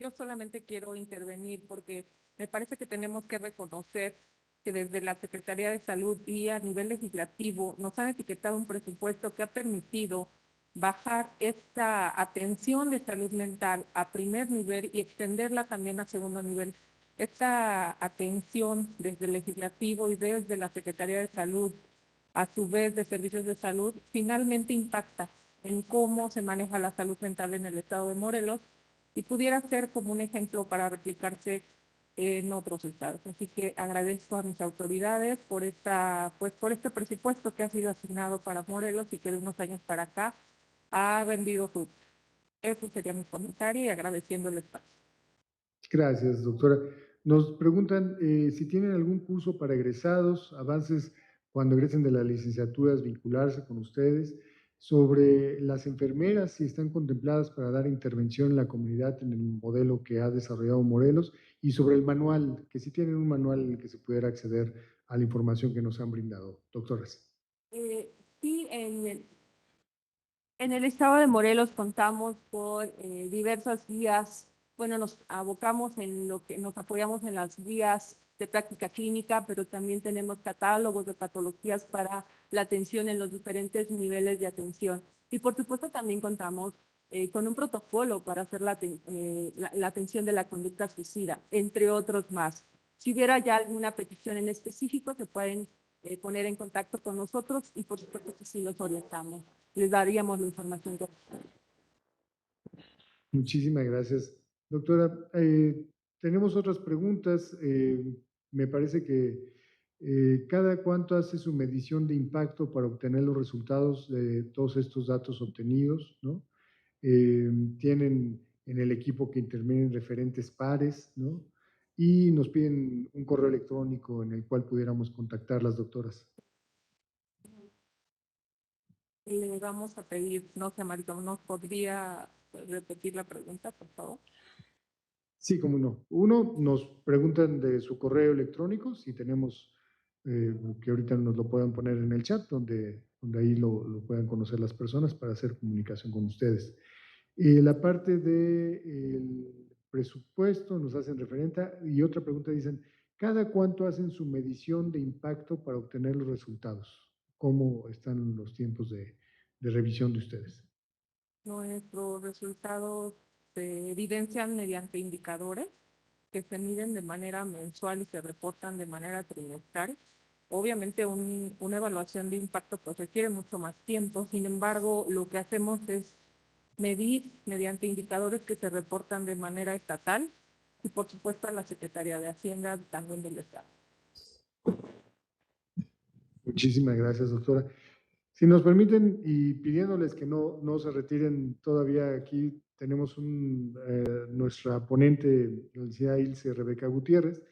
Yo solamente quiero intervenir porque me parece que tenemos que reconocer que desde la Secretaría de Salud y a nivel legislativo nos han etiquetado un presupuesto que ha permitido bajar esta atención de salud mental a primer nivel y extenderla también a segundo nivel. Esta atención desde el legislativo y desde la Secretaría de Salud, a su vez de servicios de salud, finalmente impacta en cómo se maneja la salud mental en el estado de Morelos y pudiera ser como un ejemplo para replicarse en otros estados. Así que agradezco a mis autoridades por por este presupuesto que ha sido asignado para Morelos y que de unos años para acá ha rendido frutos. Eso sería mi comentario y agradeciendo el espacio. Gracias, doctora. Nos preguntan si tienen algún curso para egresados, avances cuando egresen de las licenciaturas, vincularse con ustedes, sobre las enfermeras, si están contempladas para dar intervención en la comunidad en el modelo que ha desarrollado Morelos, y sobre el manual, que si tienen un manual en el que se pudiera acceder a la información que nos han brindado. Doctoras. Sí, en el estado de Morelos contamos con diversas guías. Bueno, nos abocamos en lo que nos apoyamos en las guías de práctica clínica, pero también tenemos catálogos de patologías para la atención en los diferentes niveles de atención. Y por supuesto también contamos con un protocolo para hacer la atención de la conducta suicida, entre otros más. Si hubiera ya alguna petición en específico, se pueden poner en contacto con nosotros y por supuesto que sí los orientamos. Les daríamos la información correspondiente. Muchísimas gracias. Doctora, tenemos otras preguntas. Me parece que cada cuánto hace su medición de impacto para obtener los resultados de todos estos datos obtenidos, ¿no? Tienen en el equipo que intervienen referentes pares, ¿no? Y nos piden un correo electrónico en el cual pudiéramos contactar las doctoras. Le vamos a pedir, no sé, Marito, ¿nos podría repetir la pregunta, por favor? Sí, cómo no. Uno, nos preguntan de su correo electrónico, si tenemos, que ahorita nos lo puedan poner en el chat, donde ahí lo puedan conocer las personas para hacer comunicación con ustedes. La parte del presupuesto nos hacen referencia y otra pregunta dicen, ¿cada cuánto hacen su medición de impacto para obtener los resultados? ¿Cómo están los tiempos de revisión de ustedes? Nuestros resultados se evidencian mediante indicadores que se miden de manera mensual y se reportan de manera trimestral. Obviamente una evaluación de impacto pues requiere mucho más tiempo, sin embargo lo que hacemos es medir mediante indicadores que se reportan de manera estatal y por supuesto a la Secretaría de Hacienda también del Estado. Muchísimas gracias, doctora. Si nos permiten y pidiéndoles que no se retiren todavía aquí, tenemos nuestra ponente, la licenciada Ilse Rebeca Gutiérrez,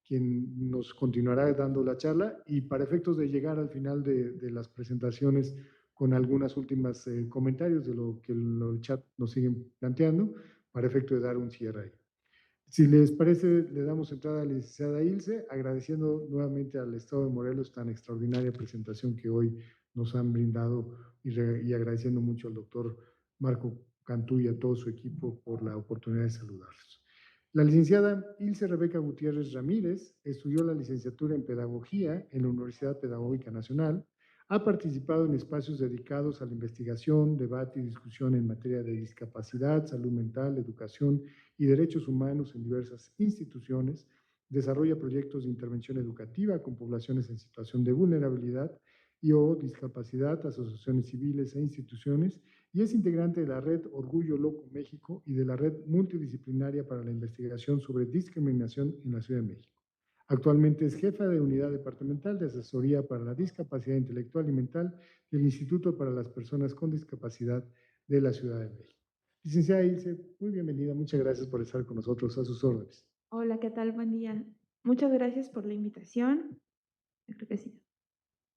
quien nos continuará dando la charla y para efectos de llegar al final de las presentaciones con algunas últimas comentarios de lo que el chat nos siguen planteando, para efecto de dar un cierre ahí. Si les parece, le damos entrada a la licenciada Ilse, agradeciendo nuevamente al Estado de Morelos tan extraordinaria presentación que hoy nos han brindado y agradeciendo mucho al doctor Marco Cantú y a todo su equipo por la oportunidad de saludarlos. La licenciada Ilse Rebeca Gutiérrez Ramírez estudió la licenciatura en Pedagogía en la Universidad Pedagógica Nacional. Ha participado en espacios dedicados a la investigación, debate y discusión en materia de discapacidad, salud mental, educación y derechos humanos en diversas instituciones. Desarrolla proyectos de intervención educativa con poblaciones en situación de vulnerabilidad y o discapacidad, asociaciones civiles e instituciones, y es integrante de la red Orgullo Loco México y de la red multidisciplinaria para la investigación sobre discriminación en la Ciudad de México. Actualmente es jefa de unidad departamental de asesoría para la discapacidad intelectual y mental del Instituto para las Personas con Discapacidad de la Ciudad de México. Licenciada Ilse, muy bienvenida. Muchas gracias por estar con nosotros. A sus órdenes. Hola, ¿qué tal? Buen día. Muchas gracias por la invitación. Yo creo que sí.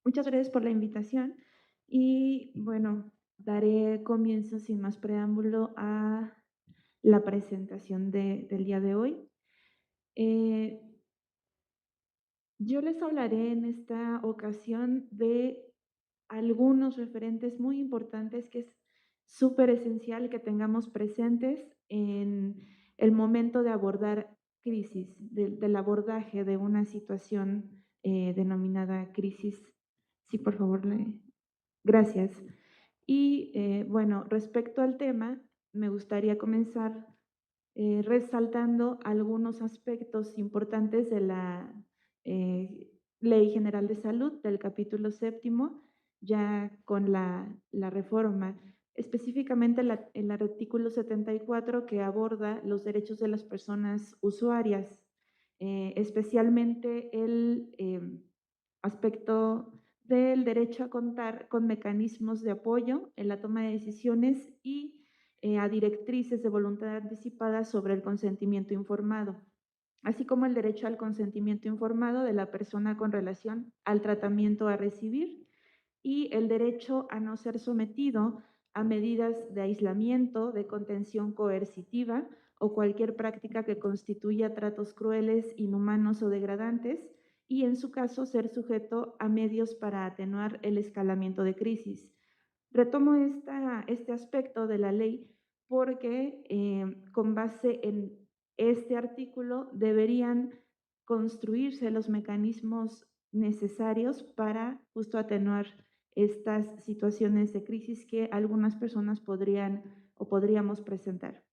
Muchas gracias por la invitación. Y bueno, daré comienzo sin más preámbulo a la presentación del día de hoy. Yo les hablaré en esta ocasión de algunos referentes muy importantes que es súper esencial que tengamos presentes en el momento de abordar crisis, del abordaje de una situación denominada crisis. Sí, por favor, gracias. Y bueno, respecto al tema, me gustaría comenzar resaltando algunos aspectos importantes de la Ley General de Salud del capítulo 7, ya con la reforma, específicamente el artículo 74 que aborda los derechos de las personas usuarias, especialmente el aspecto del derecho a contar con mecanismos de apoyo en la toma de decisiones y a directrices de voluntad anticipada sobre el consentimiento informado, así como el derecho al consentimiento informado de la persona con relación al tratamiento a recibir y el derecho a no ser sometido a medidas de aislamiento, de contención coercitiva o cualquier práctica que constituya tratos crueles, inhumanos o degradantes, y en su caso ser sujeto a medios para atenuar el escalamiento de crisis. Retomo este aspecto de la ley porque con base en este artículo deberían construirse los mecanismos necesarios para justo atenuar estas situaciones de crisis que algunas personas podrían o podríamos presentar.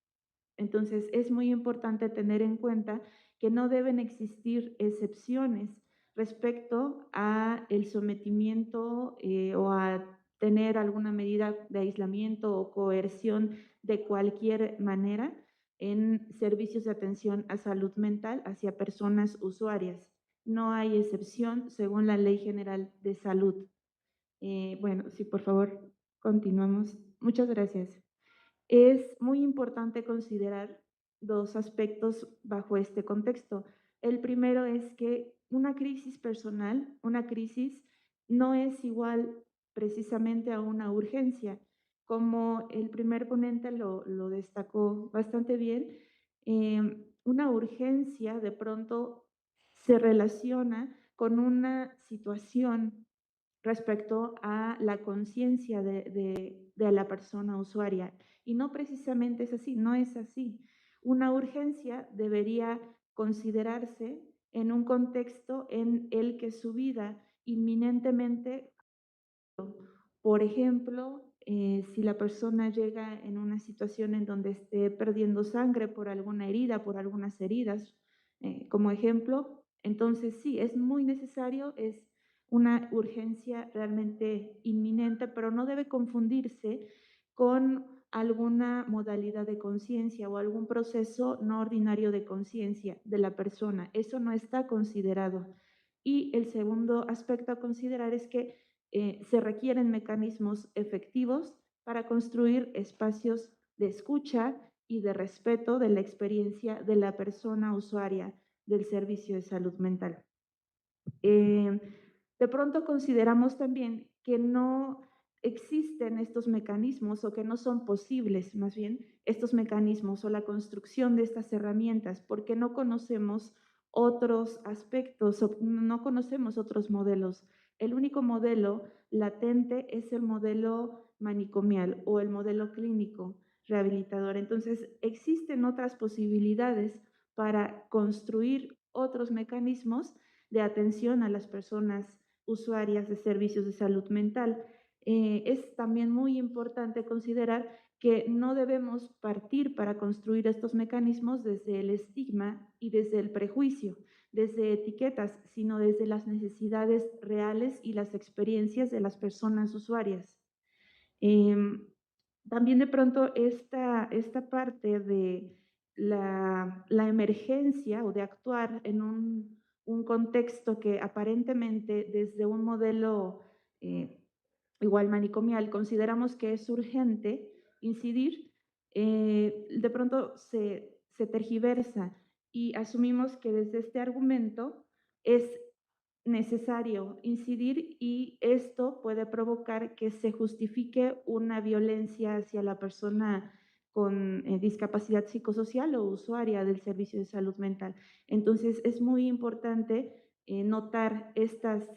Entonces, es muy importante tener en cuenta que no deben existir excepciones respecto a el sometimiento o a tener alguna medida de aislamiento o coerción de cualquier manera en servicios de atención a salud mental hacia personas usuarias. No hay excepción según la Ley General de Salud. Bueno, sí, por favor, continuamos. Muchas gracias. Es muy importante considerar dos aspectos bajo este contexto. El primero es que una crisis personal, una crisis, no es igual precisamente a una urgencia. Como el primer ponente lo destacó bastante bien, una urgencia de pronto se relaciona con una situación respecto a la conciencia de la persona usuaria. Y no precisamente es así, no es así. Una urgencia debería considerarse en un contexto en el que su vida inminentemente, por ejemplo, si la persona llega en una situación en donde esté perdiendo sangre por alguna herida, por algunas heridas, como ejemplo, entonces sí, es muy necesario, es una urgencia realmente inminente, pero no debe confundirse con alguna modalidad de conciencia o algún proceso no ordinario de conciencia de la persona. Eso no está considerado. Y el segundo aspecto a considerar es que se requieren mecanismos efectivos para construir espacios de escucha y de respeto de la experiencia de la persona usuaria del servicio de salud mental. De pronto consideramos también que no existen estos mecanismos o que no son posibles, más bien, estos mecanismos o la construcción de estas herramientas, porque no conocemos otros aspectos o no conocemos otros modelos. El único modelo latente es el modelo manicomial o el modelo clínico rehabilitador. Entonces, existen otras posibilidades para construir otros mecanismos de atención a las personas usuarias de servicios de salud mental. Es también muy importante considerar que no debemos partir para construir estos mecanismos desde el estigma y desde el prejuicio, desde etiquetas, sino desde las necesidades reales y las experiencias de las personas usuarias. También de pronto esta parte de la emergencia o de actuar en un contexto que aparentemente desde un modelo igual manicomial consideramos que es urgente incidir, de pronto se tergiversa y asumimos que desde este argumento es necesario incidir y esto puede provocar que se justifique una violencia hacia la persona con discapacidad psicosocial o usuaria del servicio de salud mental. Entonces, es muy importante notar estas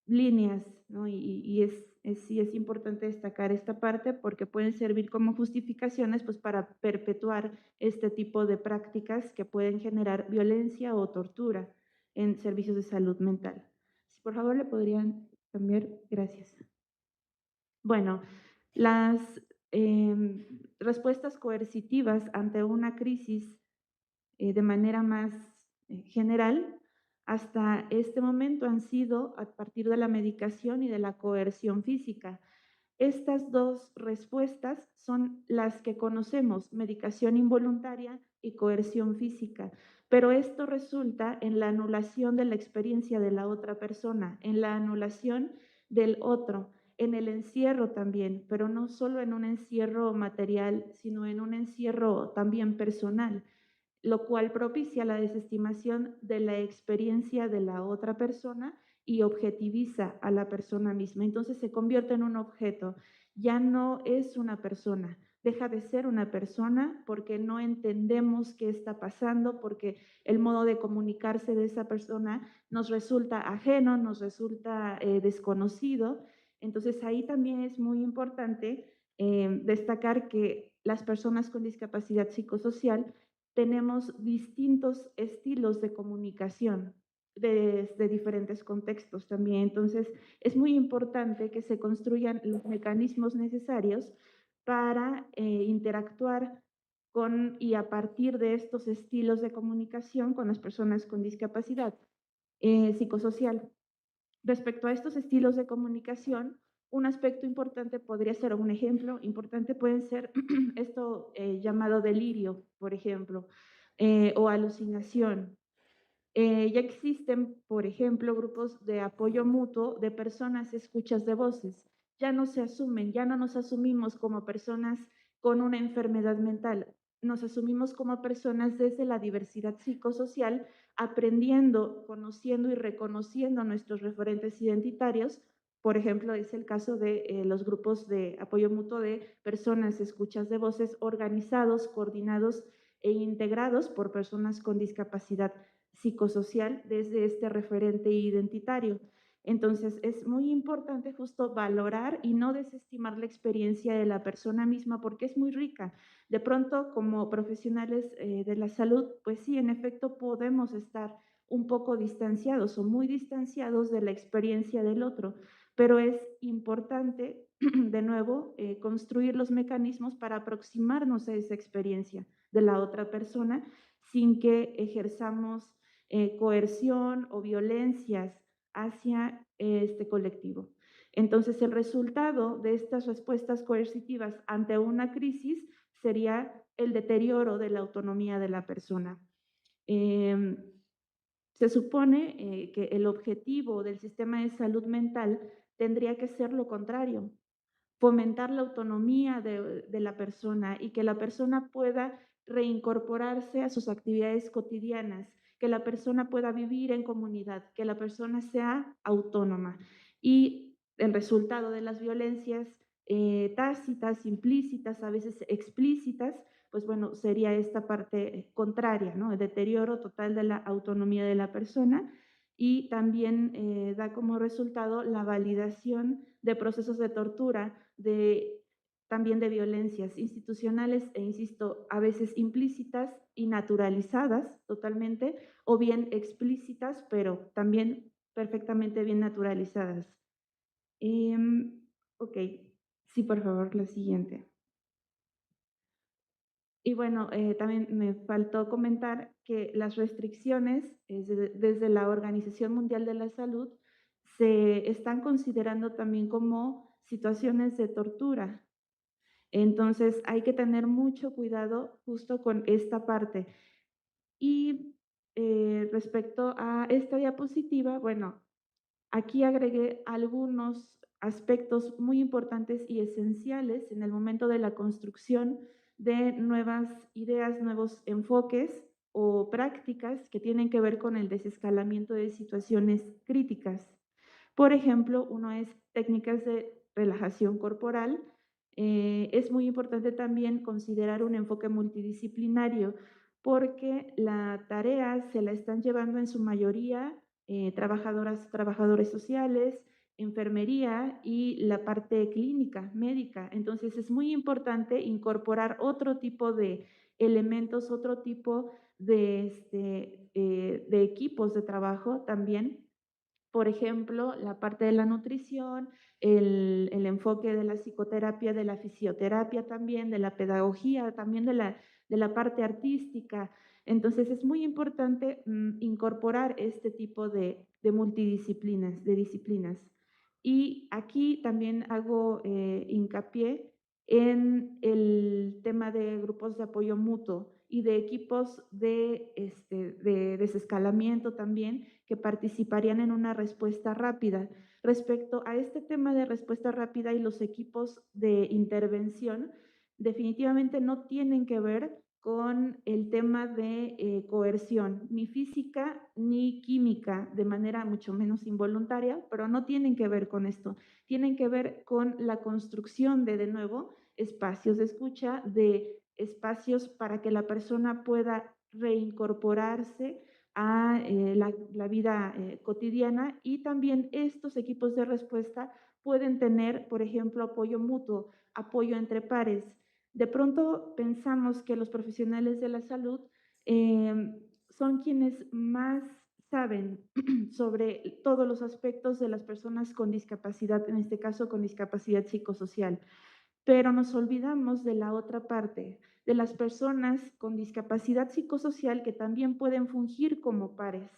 líneas, ¿no? Sí es importante destacar esta parte porque pueden servir como justificaciones pues, para perpetuar este tipo de prácticas que pueden generar violencia o tortura en servicios de salud mental. Si por favor le podrían cambiar, gracias. Bueno, las respuestas coercitivas ante una crisis de manera más general, hasta este momento han sido a partir de la medicación y de la coerción física. Estas dos respuestas son las que conocemos, medicación involuntaria y coerción física, pero esto resulta en la anulación de la experiencia de la otra persona, en la anulación del otro, en el encierro también, pero no solo en un encierro material, sino en un encierro también personal, lo cual propicia la desestimación de la experiencia de la otra persona y objetiviza a la persona misma. Entonces se convierte en un objeto, ya no es una persona, deja de ser una persona porque no entendemos qué está pasando, porque el modo de comunicarse de esa persona nos resulta ajeno, nos resulta desconocido. Entonces ahí también es muy importante destacar que las personas con discapacidad psicosocial tenemos distintos estilos de comunicación desde diferentes contextos también. Entonces, es muy importante que se construyan los mecanismos necesarios para interactuar con y a partir de estos estilos de comunicación con las personas con discapacidad psicosocial. Respecto a estos estilos de comunicación, un aspecto importante podría ser, un ejemplo importante puede ser esto llamado delirio, por ejemplo, o alucinación. Ya existen, por ejemplo, grupos de apoyo mutuo de personas escuchas de voces. Ya no se asumen, ya no nos asumimos como personas con una enfermedad mental, nos asumimos como personas desde la diversidad psicosocial, aprendiendo, conociendo y reconociendo nuestros referentes identitarios. Por ejemplo, es el caso de los grupos de apoyo mutuo de personas escuchas de voces organizados, coordinados e integrados por personas con discapacidad psicosocial desde este referente identitario. Entonces, es muy importante justo valorar y no desestimar la experiencia de la persona misma porque es muy rica. De pronto, como profesionales de la salud, pues sí, en efecto, podemos estar un poco distanciados o muy distanciados de la experiencia del otro, pero es importante, de nuevo, construir los mecanismos para aproximarnos a esa experiencia de la otra persona sin que ejerzamos coerción o violencias hacia este colectivo. Entonces, el resultado de estas respuestas coercitivas ante una crisis sería el deterioro de la autonomía de la persona. Se supone que el objetivo del sistema de salud mental tendría que ser lo contrario, fomentar la autonomía de la persona y que la persona pueda reincorporarse a sus actividades cotidianas, que la persona pueda vivir en comunidad, que la persona sea autónoma. Y el resultado de las violencias tácitas, implícitas, a veces explícitas, pues bueno, sería esta parte contraria, ¿no? El deterioro total de la autonomía de la persona y también da como resultado la validación de procesos de tortura, también de violencias institucionales e, insisto, a veces implícitas y naturalizadas totalmente, o bien explícitas, pero también perfectamente bien naturalizadas. Ok, sí, por favor, la siguiente. Y bueno, también me faltó comentar que las restricciones desde la Organización Mundial de la Salud se están considerando también como situaciones de tortura. Entonces hay que tener mucho cuidado justo con esta parte. Y respecto a esta diapositiva, bueno, aquí agregué algunos aspectos muy importantes y esenciales en el momento de la construcción de nuevas ideas, nuevos enfoques o prácticas que tienen que ver con el desescalamiento de situaciones críticas. Por ejemplo, uno es técnicas de relajación corporal. Es muy importante también considerar un enfoque multidisciplinario porque la tarea se la están llevando en su mayoría trabajadores sociales, enfermería y la parte clínica, médica. Entonces es muy importante incorporar otro tipo de elementos, otro tipo de equipos de trabajo también. Por ejemplo, la parte de la nutrición, el enfoque de la psicoterapia, de la fisioterapia también, de la pedagogía, también de la parte artística. Entonces, es muy importante incorporar este tipo de multidisciplinas, de disciplinas. Y aquí también hago hincapié en el tema de grupos de apoyo mutuo y de equipos de desescalamiento también que participarían en una respuesta rápida. Respecto a este tema de respuesta rápida y los equipos de intervención, definitivamente no tienen que ver con el tema de coerción, ni física ni química, de manera mucho menos involuntaria, pero no tienen que ver con esto. Tienen que ver con la construcción de nuevo, espacios de escucha, de espacios para que la persona pueda reincorporarse a la vida cotidiana y también estos equipos de respuesta pueden tener, por ejemplo, apoyo mutuo, apoyo entre pares. De pronto pensamos que los profesionales de la salud son quienes más saben sobre todos los aspectos de las personas con discapacidad, en este caso con discapacidad psicosocial. Pero nos olvidamos de la otra parte, de las personas con discapacidad psicosocial que también pueden fungir como pares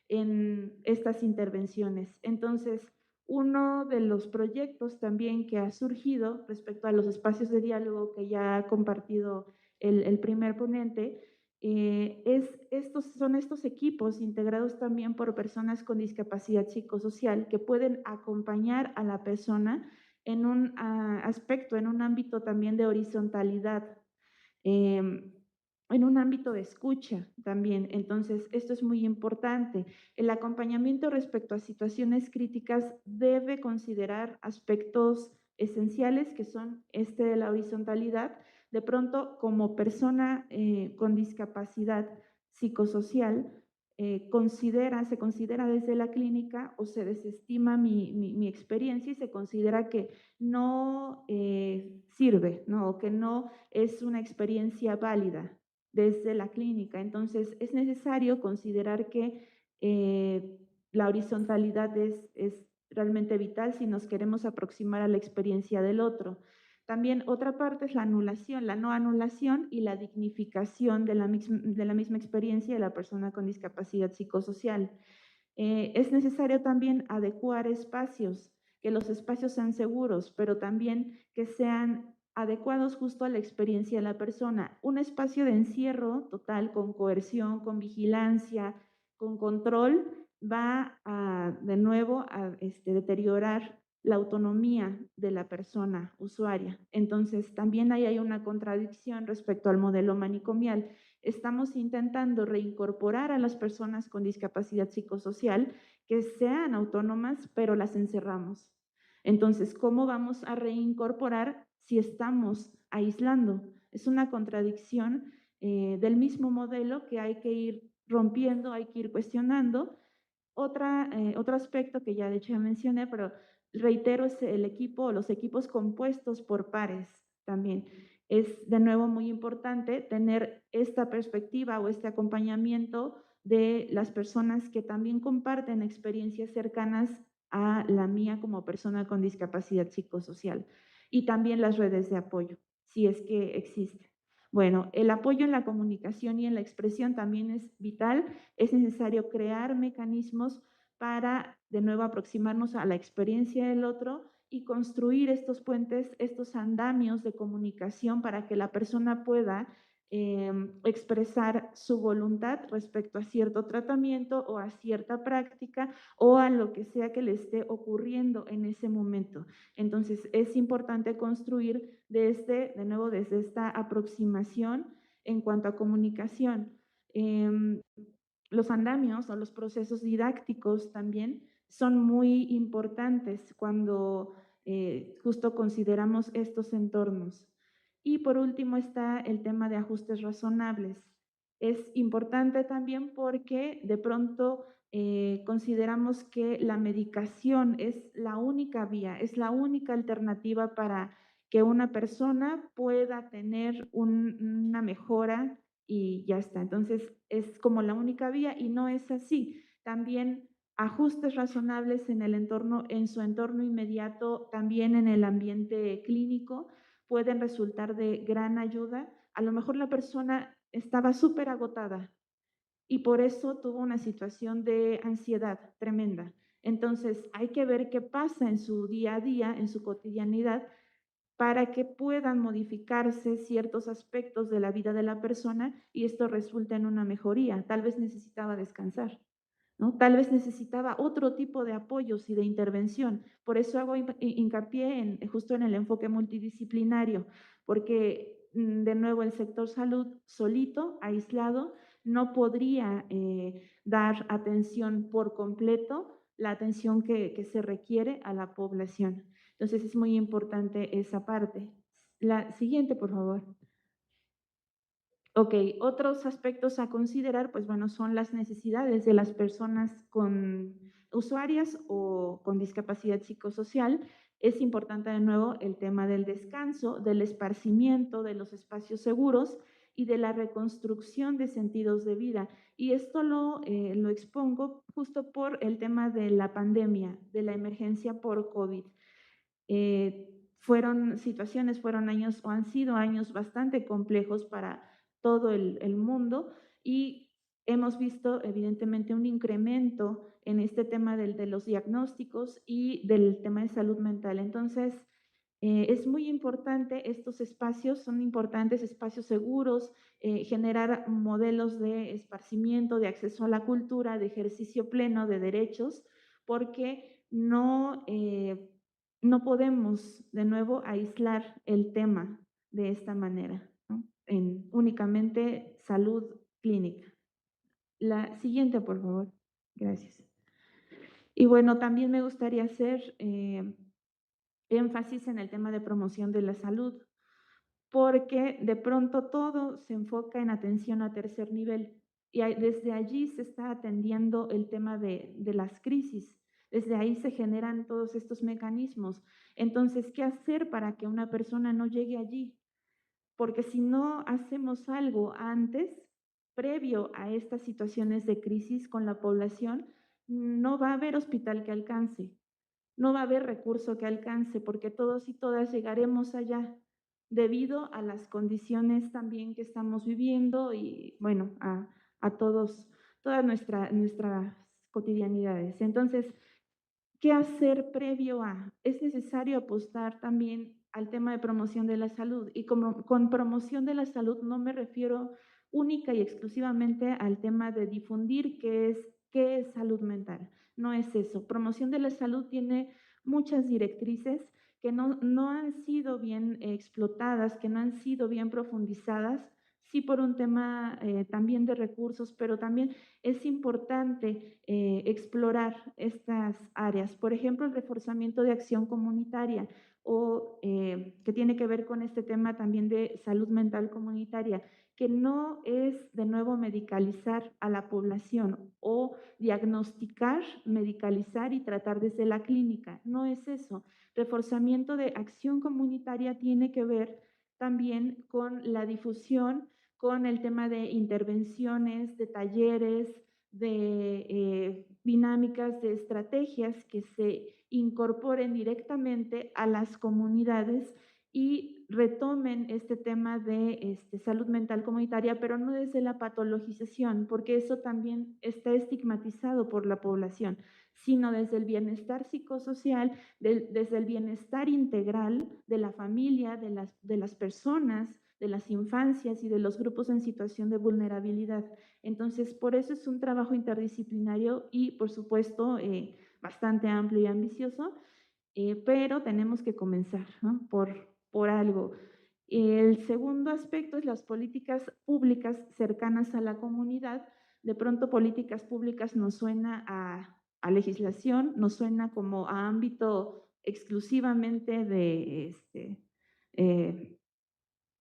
en estas intervenciones. Entonces, uno de los proyectos también que ha surgido respecto a los espacios de diálogo que ya ha compartido el primer ponente, son estos equipos integrados también por personas con discapacidad psicosocial que pueden acompañar a la persona en un aspecto, en un ámbito también de horizontalidad, en un ámbito de escucha también. Entonces, esto es muy importante. El acompañamiento respecto a situaciones críticas debe considerar aspectos esenciales que son de la horizontalidad. De pronto, como persona con discapacidad psicosocial, se considera desde la clínica o se desestima mi experiencia y se considera que no sirve, ¿no? O que no es una experiencia válida desde la clínica. Entonces, es necesario considerar que la horizontalidad es realmente vital si nos queremos aproximar a la experiencia del otro. También otra parte es la anulación, la no anulación y la dignificación de la misma experiencia de la persona con discapacidad psicosocial. Es necesario también adecuar espacios, que los espacios sean seguros, pero también que sean adecuados justo a la experiencia de la persona. Un espacio de encierro total con coerción, con vigilancia, con control, va de nuevo a deteriorar la autonomía de la persona usuaria. Entonces, también ahí hay una contradicción respecto al modelo manicomial. Estamos intentando reincorporar a las personas con discapacidad psicosocial que sean autónomas, pero las encerramos. Entonces, ¿cómo vamos a reincorporar si estamos aislando? Es una contradicción del mismo modelo que hay que ir rompiendo, hay que ir cuestionando. Otro aspecto que ya de hecho ya mencioné, pero reitero, es el equipo o los equipos compuestos por pares también. Es de nuevo muy importante tener esta perspectiva o este acompañamiento de las personas que también comparten experiencias cercanas a la mía como persona con discapacidad psicosocial, y también las redes de apoyo, si es que existen. Bueno, el apoyo en la comunicación y en la expresión también es vital. Es necesario crear mecanismos para, de nuevo, aproximarnos a la experiencia del otro y construir estos puentes, estos andamios de comunicación para que la persona pueda expresar su voluntad respecto a cierto tratamiento o a cierta práctica o a lo que sea que le esté ocurriendo en ese momento. Entonces, es importante construir de nuevo, desde esta aproximación en cuanto a comunicación. Los andamios o los procesos didácticos también son muy importantes cuando justo consideramos estos entornos. Y por último está el tema de ajustes razonables. Es importante también porque de pronto consideramos que la medicación es la única vía, es la única alternativa para que una persona pueda tener una mejora y ya está. Entonces, es como la única vía y no es así. También ajustes razonables en el entorno, en su entorno inmediato, también en el ambiente clínico, pueden resultar de gran ayuda. A lo mejor la persona estaba súper agotada y por eso tuvo una situación de ansiedad tremenda. Entonces, hay que ver qué pasa en su día a día, en su cotidianidad, para que puedan modificarse ciertos aspectos de la vida de la persona y esto resulta en una mejoría. Tal vez necesitaba descansar, ¿no? Tal vez necesitaba otro tipo de apoyos y de intervención. Por eso hago hincapié justo en el enfoque multidisciplinario, porque de nuevo el sector salud solito, aislado, no podría dar atención por completo, la atención que se requiere a la población. Entonces es muy importante esa parte. La siguiente, por favor. Ok, otros aspectos a considerar, pues bueno, son las necesidades de las personas con usuarias o con discapacidad psicosocial. Es importante de nuevo el tema del descanso, del esparcimiento, de los espacios seguros y de la reconstrucción de sentidos de vida. Y esto lo expongo justo por el tema de la pandemia, de la emergencia por COVID. Fueron años o han sido años bastante complejos para todo el mundo y hemos visto evidentemente un incremento en este tema de los diagnósticos y del tema de salud mental. Entonces, es muy importante, estos espacios son importantes, espacios seguros, generar modelos de esparcimiento, de acceso a la cultura, de ejercicio pleno de derechos, porque no podemos de nuevo aislar el tema de esta manera, ¿no? En únicamente salud clínica. La siguiente, por favor. Gracias. Y bueno, también me gustaría hacer énfasis en el tema de promoción de la salud, porque de pronto todo se enfoca en atención a tercer nivel y desde allí se está atendiendo el tema de las crisis. Desde ahí se generan todos estos mecanismos. Entonces, ¿qué hacer para que una persona no llegue allí? Porque si no hacemos algo antes, previo a estas situaciones de crisis con la población, no va a haber hospital que alcance, no va a haber recurso que alcance, porque todos y todas llegaremos allá debido a las condiciones también que estamos viviendo y, bueno, a todas nuestras cotidianidades. Entonces, ¿qué hacer previo a? Es necesario apostar también al tema de promoción de la salud. Y con promoción de la salud no me refiero única y exclusivamente al tema de difundir qué es salud mental. No es eso. Promoción de la salud tiene muchas directrices que no han sido bien explotadas, que no han sido bien profundizadas, sí por un tema también de recursos, pero también es importante explorar estas áreas. Por ejemplo, el reforzamiento de acción comunitaria o que tiene que ver con este tema también de salud mental comunitaria, que no es de nuevo medicalizar a la población o diagnosticar, medicalizar y tratar desde la clínica. No es eso. Reforzamiento de acción comunitaria tiene que ver también con la difusión, con el tema de intervenciones, de talleres, de dinámicas, de estrategias que se incorporen directamente a las comunidades y retomen este tema de salud mental comunitaria, pero no desde la patologización, porque eso también está estigmatizado por la población, sino desde el bienestar psicosocial, desde el bienestar integral de la familia, de las personas, de las infancias y de los grupos en situación de vulnerabilidad. Entonces, por eso es un trabajo interdisciplinario y, por supuesto, bastante amplio y ambicioso, pero tenemos que comenzar, ¿no? Por algo. El segundo aspecto es las políticas públicas cercanas a la comunidad. De pronto, políticas públicas nos suena a legislación, nos suena como a ámbito exclusivamente de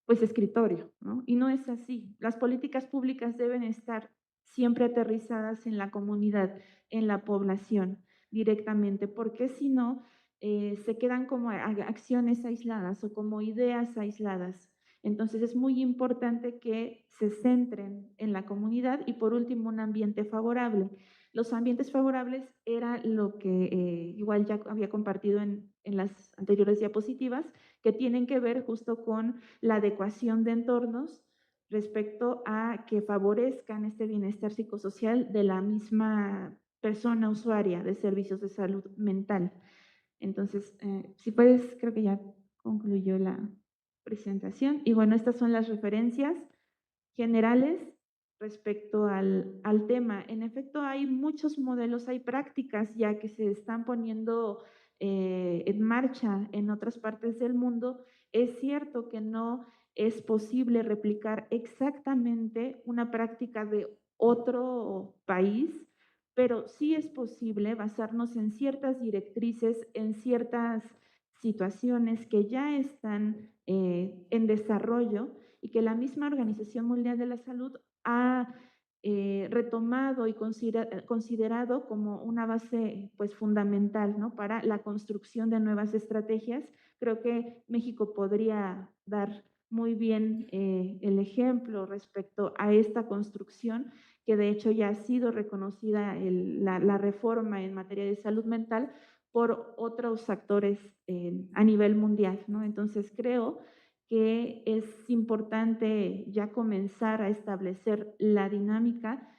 pues escritorio, ¿no? Y no es así. Las políticas públicas deben estar siempre aterrizadas en la comunidad, en la población directamente, porque si no, se quedan como acciones aisladas o como ideas aisladas. Entonces es muy importante que se centren en la comunidad y por último un ambiente favorable. Los ambientes favorables era lo que igual ya había compartido en las anteriores diapositivas, que tienen que ver justo con la adecuación de entornos respecto a que favorezcan este bienestar psicosocial de la misma persona usuaria de servicios de salud mental. Entonces, si puedes, creo que ya concluyó la presentación. Y bueno, estas son las referencias generales respecto al tema. En efecto, hay muchos modelos, hay prácticas ya que se están poniendo en marcha en otras partes del mundo. Es cierto que no es posible replicar exactamente una práctica de otro país, pero sí es posible basarnos en ciertas directrices, en ciertas situaciones que ya están en desarrollo y que la misma Organización Mundial de la Salud ha retomado y considerado como una base pues fundamental, ¿no? Para la construcción de nuevas estrategias. Creo que México podría dar muy bien el ejemplo respecto a esta construcción, que de hecho ya ha sido reconocida la reforma en materia de salud mental por otros actores a nivel mundial, ¿no? Entonces creo que es importante ya comenzar a establecer la dinámica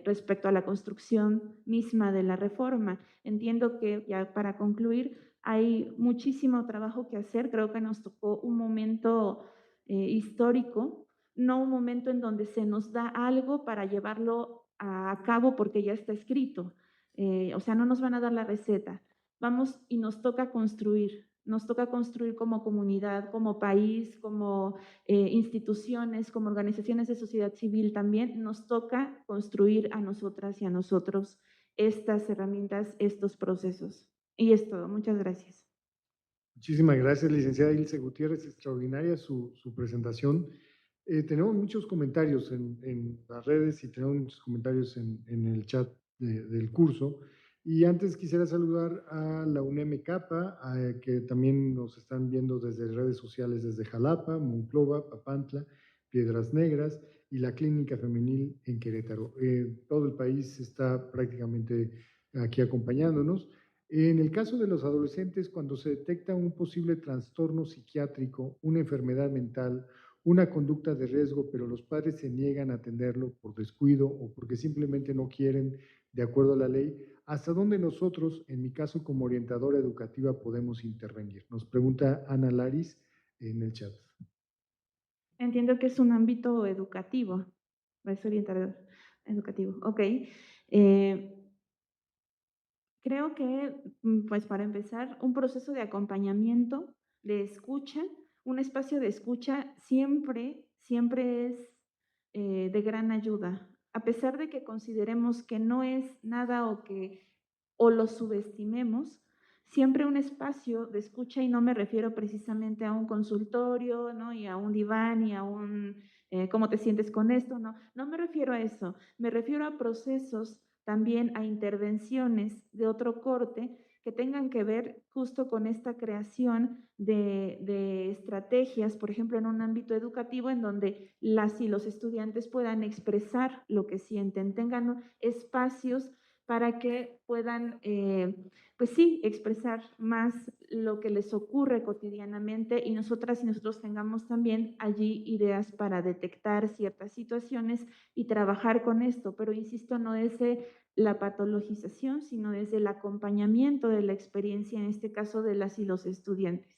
respecto a la construcción misma de la reforma. Entiendo que ya para concluir hay muchísimo trabajo que hacer. Creo que nos tocó un momento histórico, no un momento en donde se nos da algo para llevarlo a cabo porque ya está escrito. O sea, no nos van a dar la receta. Vamos y nos toca construir como comunidad, como país, como instituciones, como organizaciones de sociedad civil también, nos toca construir a nosotras y a nosotros estas herramientas, estos procesos. Y es todo. Muchas gracias. Muchísimas gracias, licenciada Ilse Gutiérrez. Extraordinaria su presentación. Tenemos muchos comentarios en las redes y tenemos muchos comentarios en el chat del curso. Y antes quisiera saludar a la UNEM Capa, que también nos están viendo desde redes sociales desde Jalapa, Monclova, Papantla, Piedras Negras y la Clínica Femenil en Querétaro. Todo el país está prácticamente aquí acompañándonos. En el caso de los adolescentes, cuando se detecta un posible trastorno psiquiátrico, una enfermedad mental, una conducta de riesgo, pero los padres se niegan a atenderlo por descuido o porque simplemente no quieren, de acuerdo a la ley, ¿hasta dónde nosotros, en mi caso como orientadora educativa, podemos intervenir? Nos pregunta Ana Laris en el chat. Entiendo que es un ámbito educativo, es orientador educativo. Ok. Creo que, pues para empezar, un proceso de acompañamiento, de escucha, un espacio de escucha siempre es de gran ayuda. A pesar de que consideremos que no es nada o lo subestimemos, siempre un espacio de escucha, y no me refiero precisamente a un consultorio, ¿no? Y a un diván y a un ¿cómo te sientes con esto? No me refiero a eso, me refiero a procesos, también a intervenciones de otro corte que tengan que ver justo con esta creación de estrategias, por ejemplo, en un ámbito educativo en donde las y los estudiantes puedan expresar lo que sienten, tengan espacios para que puedan, pues sí, expresar más lo que les ocurre cotidianamente, y nosotras y nosotros tengamos también allí ideas para detectar ciertas situaciones y trabajar con esto, pero insisto, no desde la patologización, sino desde el acompañamiento de la experiencia, en este caso de las y los estudiantes.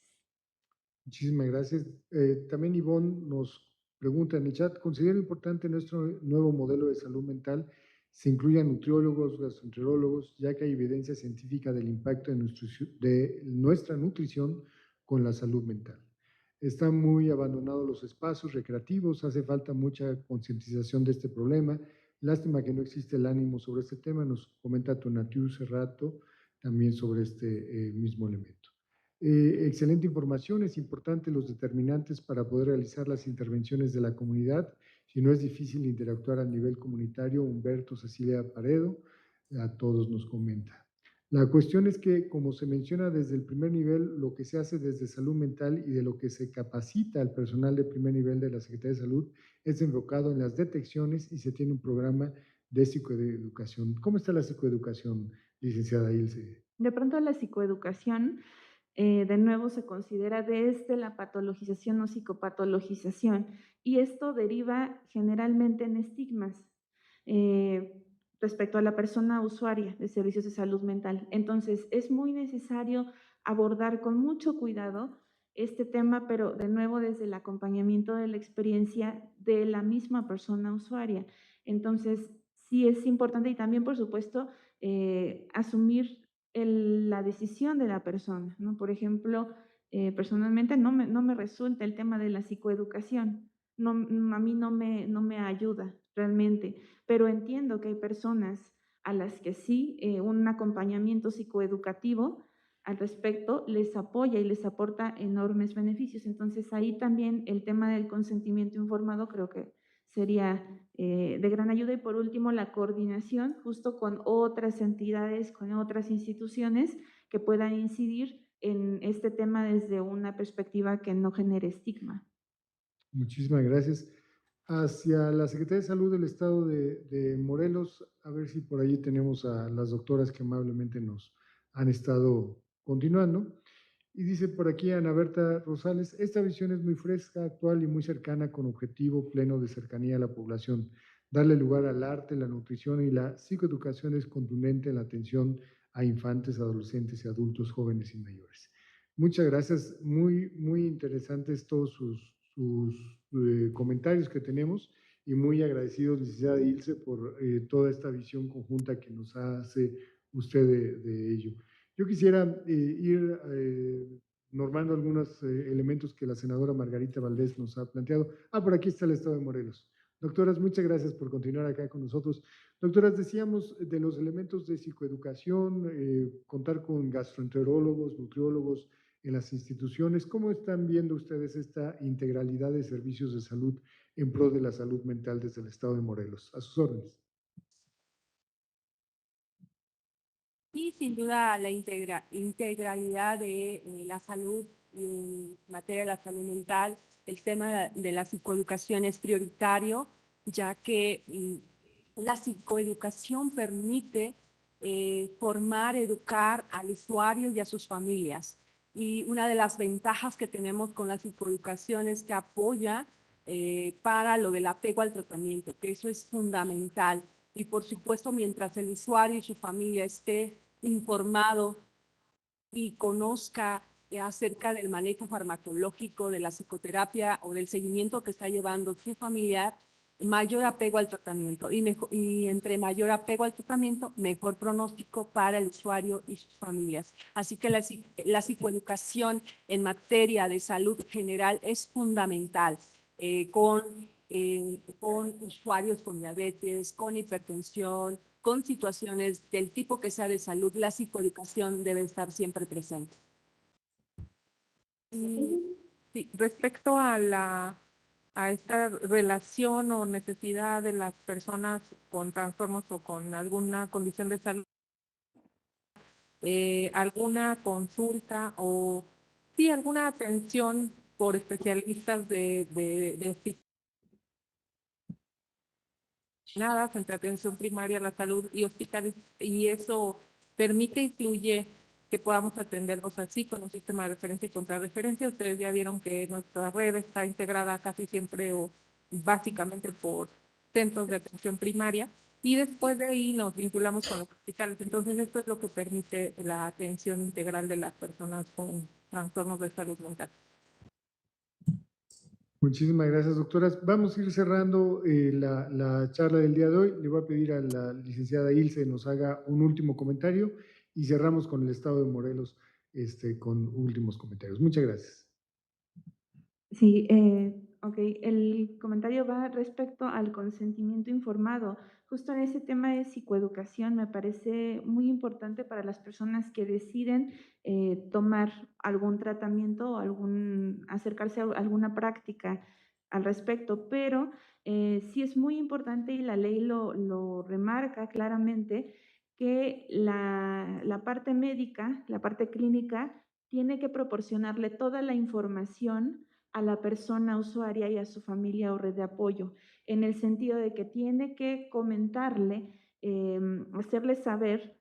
Muchísimas gracias. También Ivonne nos pregunta en el chat, ¿considera importante nuestro nuevo modelo de salud mental se incluyan nutriólogos, gastroenterólogos, ya que hay evidencia científica del impacto de nuestra nutrición con la salud mental? Están muy abandonados los espacios recreativos, hace falta mucha concientización de este problema. Lástima que no existe el ánimo sobre este tema, nos comenta Tonatiu Cerrato también sobre este mismo elemento. Excelente información, es importante los determinantes para poder realizar las intervenciones de la comunidad. Si no es difícil interactuar a nivel comunitario, Humberto Cecilia Paredo, a todos nos comenta. La cuestión es que, como se menciona desde el primer nivel, lo que se hace desde salud mental y de lo que se capacita al personal de primer nivel de la Secretaría de Salud es enfocado en las detecciones y se tiene un programa de psicoeducación. ¿Cómo está la psicoeducación, licenciada Ilse? De pronto la psicoeducación, de nuevo, se considera desde la patologización o psicopatologización, y esto deriva generalmente en estigmas respecto a la persona usuaria de servicios de salud mental. Entonces, es muy necesario abordar con mucho cuidado este tema, pero de nuevo desde el acompañamiento de la experiencia de la misma persona usuaria. Entonces, sí es importante, y también, por supuesto, asumir la decisión de la persona, ¿no? Por ejemplo, personalmente no me resulta el tema de la psicoeducación, a mí no me ayuda realmente, pero entiendo que hay personas a las que sí, un acompañamiento psicoeducativo al respecto les apoya y les aporta enormes beneficios. Entonces ahí también el tema del consentimiento informado creo que sería de gran ayuda. Y por último, la coordinación justo con otras entidades, con otras instituciones que puedan incidir en este tema desde una perspectiva que no genere estigma. Muchísimas gracias. Hacia la Secretaría de Salud del Estado de Morelos, a ver si por ahí tenemos a las doctoras que amablemente nos han estado continuando. Y dice por aquí Ana Berta Rosales, esta visión es muy fresca, actual y muy cercana, con objetivo pleno de cercanía a la población. Darle lugar al arte, la nutrición y la psicoeducación es contundente en la atención a infantes, adolescentes y adultos, jóvenes y mayores. Muchas gracias, muy interesantes todos sus comentarios que tenemos, y muy agradecidos, licenciada Ilse, por toda esta visión conjunta que nos hace usted de ello. Yo quisiera ir normando algunos elementos que la senadora Margarita Valdés nos ha planteado. Por aquí está el Estado de Morelos. Doctoras, muchas gracias por continuar acá con nosotros. Doctoras, decíamos de los elementos de psicoeducación, contar con gastroenterólogos, nutriólogos en las instituciones. ¿Cómo están viendo ustedes esta integralidad de servicios de salud en pro de la salud mental desde el Estado de Morelos? A sus órdenes. Y sin duda la integralidad de la salud en materia de la salud mental, el tema de la psicoeducación es prioritario, ya que la psicoeducación permite formar, educar al usuario y a sus familias. Y una de las ventajas que tenemos con la psicoeducación es que apoya para lo del apego al tratamiento, que eso es fundamental. Y por supuesto, mientras el usuario y su familia esté informado y conozca acerca del manejo farmacológico, de la psicoterapia o del seguimiento que está llevando su familiar, mayor apego al tratamiento y entre mayor apego al tratamiento, mejor pronóstico para el usuario y sus familias. Así que la psicoeducación en materia de salud general es fundamental con usuarios con diabetes, con hipertensión, con situaciones del tipo que sea de salud. La psicoeducación debe estar siempre presente. Sí, respecto a esta relación o necesidad de las personas con trastornos o con alguna condición de salud, alguna consulta o sí, alguna atención por especialistas de nada entre atención primaria, la salud y hospitales, y eso permite e incluye que podamos atenderlos así con un sistema de referencia y contrarreferencia. Ustedes ya vieron que nuestra red está integrada casi siempre o básicamente por centros de atención primaria, y después de ahí nos vinculamos con los hospitales. Entonces, esto es lo que permite la atención integral de las personas con trastornos de salud mental. Muchísimas gracias, doctoras. Vamos a ir cerrando la charla del día de hoy. Le voy a pedir a la licenciada Ilse nos haga un último comentario y cerramos con el estado de Morelos con últimos comentarios. Muchas gracias. Sí, ok. El comentario va respecto al consentimiento informado. Justo en ese tema de psicoeducación me parece muy importante para las personas que deciden tomar algún tratamiento o acercarse a alguna práctica al respecto, pero sí es muy importante y la ley lo remarca claramente que la parte médica, la parte clínica, tiene que proporcionarle toda la información a la persona usuaria y a su familia o red de apoyo, en el sentido de que tiene que comentarle, hacerle saber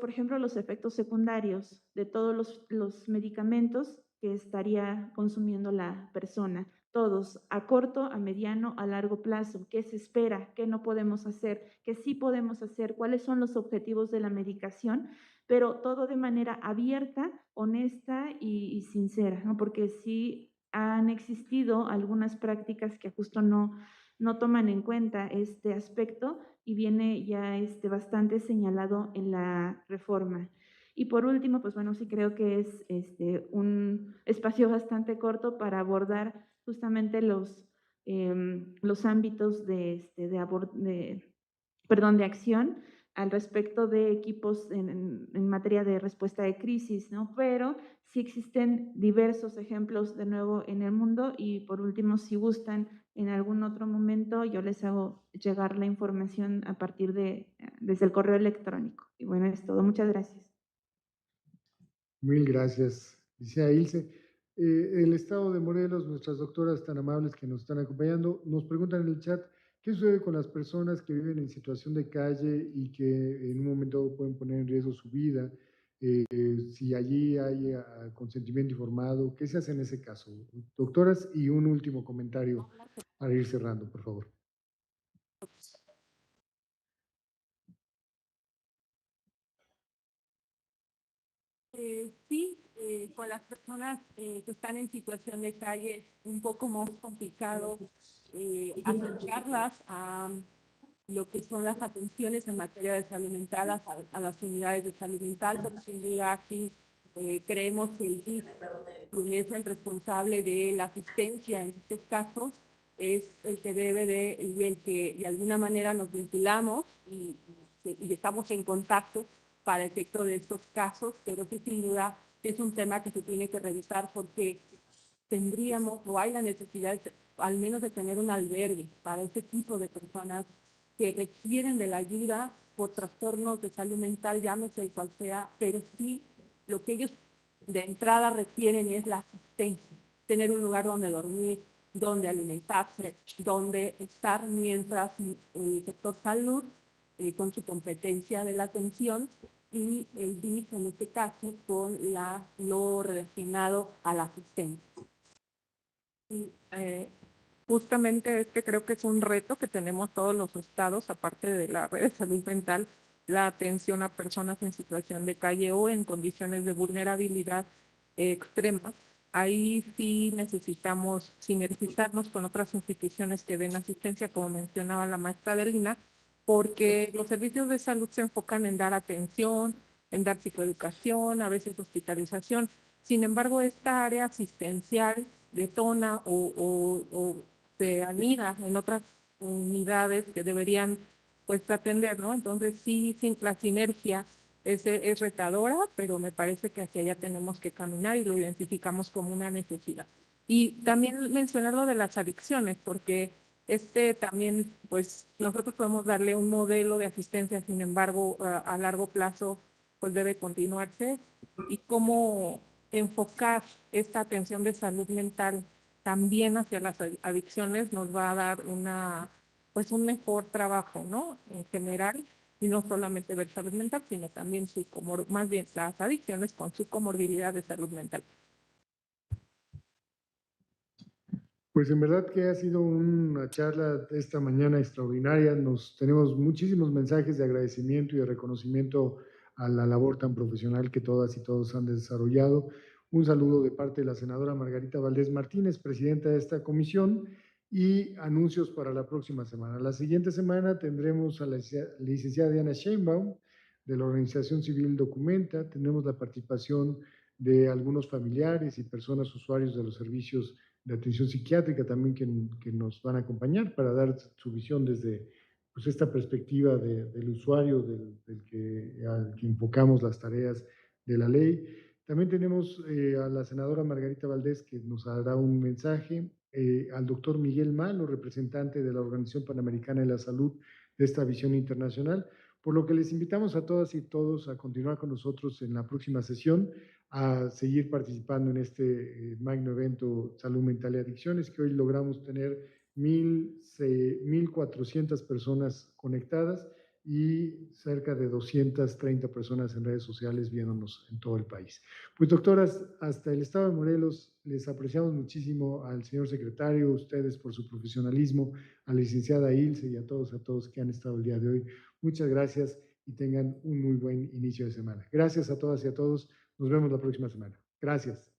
por ejemplo, los efectos secundarios de todos los medicamentos que estaría consumiendo la persona, todos, a corto, a mediano, a largo plazo, qué se espera, qué no podemos hacer, qué sí podemos hacer, cuáles son los objetivos de la medicación, pero todo de manera abierta, honesta y sincera, ¿no? Porque sí han existido algunas prácticas que justo no toman en cuenta este aspecto y viene ya bastante señalado en la reforma. Y por último, pues bueno, sí creo que es un espacio bastante corto para abordar justamente los ámbitos de acción al respecto de equipos en materia de respuesta de crisis, ¿no? Pero sí existen diversos ejemplos de nuevo en el mundo y por último, si gustan, en algún otro momento yo les hago llegar la información a partir desde el correo electrónico. Y bueno, es todo. Muchas gracias. Mil gracias, licenciada Ilse. El estado de Morelos, nuestras doctoras tan amables que nos están acompañando, nos preguntan en el chat, ¿qué sucede con las personas que viven en situación de calle y que en un momento dado pueden poner en riesgo su vida? Si allí hay consentimiento informado, ¿qué se hace en ese caso? Doctoras, y un último comentario para ir cerrando, por favor. Sí, con las personas que están en situación de calle es un poco más complicado acercarlas a lo que son las atenciones en materia de salud mental, a las unidades de salud mental, porque sin duda aquí creemos que el DIF, que es el responsable de la asistencia en estos casos, es el que debe y el que de alguna manera nos vinculamos y estamos en contacto para efecto de estos casos, pero que sin duda es un tema que se tiene que revisar porque tendríamos o hay la necesidad al menos de tener un albergue para este tipo de personas que requieren de la ayuda por trastornos de salud mental, llámese cual sea, pero sí lo que ellos de entrada requieren es la asistencia, tener un lugar donde dormir, donde alimentarse, donde estar mientras el sector salud con su competencia de la atención y el DIF en este caso con lo relacionado a la asistencia. Y, justamente creo que es un reto que tenemos todos los estados, aparte de la red de salud mental, la atención a personas en situación de calle o en condiciones de vulnerabilidad extrema, ahí sí necesitamos sinergizarnos con otras instituciones que den asistencia, como mencionaba la maestra Adelina, porque los servicios de salud se enfocan en dar atención, en dar psicoeducación, a veces hospitalización. Sin embargo, esta área asistencial detona o se anida en otras unidades que deberían pues atender, ¿no? Entonces sí, sin la sinergia es retadora, pero me parece que hacia allá tenemos que caminar y lo identificamos como una necesidad. Y también mencionar lo de las adicciones, porque también, pues nosotros podemos darle un modelo de asistencia, sin embargo, a largo plazo, pues debe continuarse. Y cómo enfocar esta atención de salud mental también hacia las adicciones nos va a dar pues un mejor trabajo, ¿no? En general, y no solamente ver salud mental, sino también más bien las adicciones con su comorbilidad de salud mental. Pues en verdad que ha sido una charla esta mañana extraordinaria. Tenemos muchísimos mensajes de agradecimiento y de reconocimiento a la labor tan profesional que todas y todos han desarrollado. Un saludo de parte de la senadora Margarita Valdés Martínez, presidenta de esta comisión, y anuncios para la próxima semana. La siguiente semana tendremos a la licenciada Diana Sheinbaum, de la organización civil Documenta. Tendremos la participación de algunos familiares y personas usuarios de los servicios de atención psiquiátrica también que nos van a acompañar para dar su visión desde pues, esta perspectiva del usuario, al que enfocamos las tareas de la ley. También tenemos a la senadora Margarita Valdés, que nos hará un mensaje, al doctor Miguel Malo, representante de la Organización Panamericana de la Salud de esta visión internacional, por lo que les invitamos a todas y todos a continuar con nosotros en la próxima sesión, a seguir participando en este magno evento Salud Mental y Adicciones, que hoy logramos tener 1,400 personas conectadas y cerca de 230 personas en redes sociales viéndonos en todo el país. Pues doctoras, hasta el Estado de Morelos les apreciamos muchísimo al señor secretario, ustedes por su profesionalismo, a la licenciada Ilse y a todos que han estado el día de hoy. Muchas gracias y tengan un muy buen inicio de semana. Gracias a todas y a todos. Nos vemos la próxima semana. Gracias.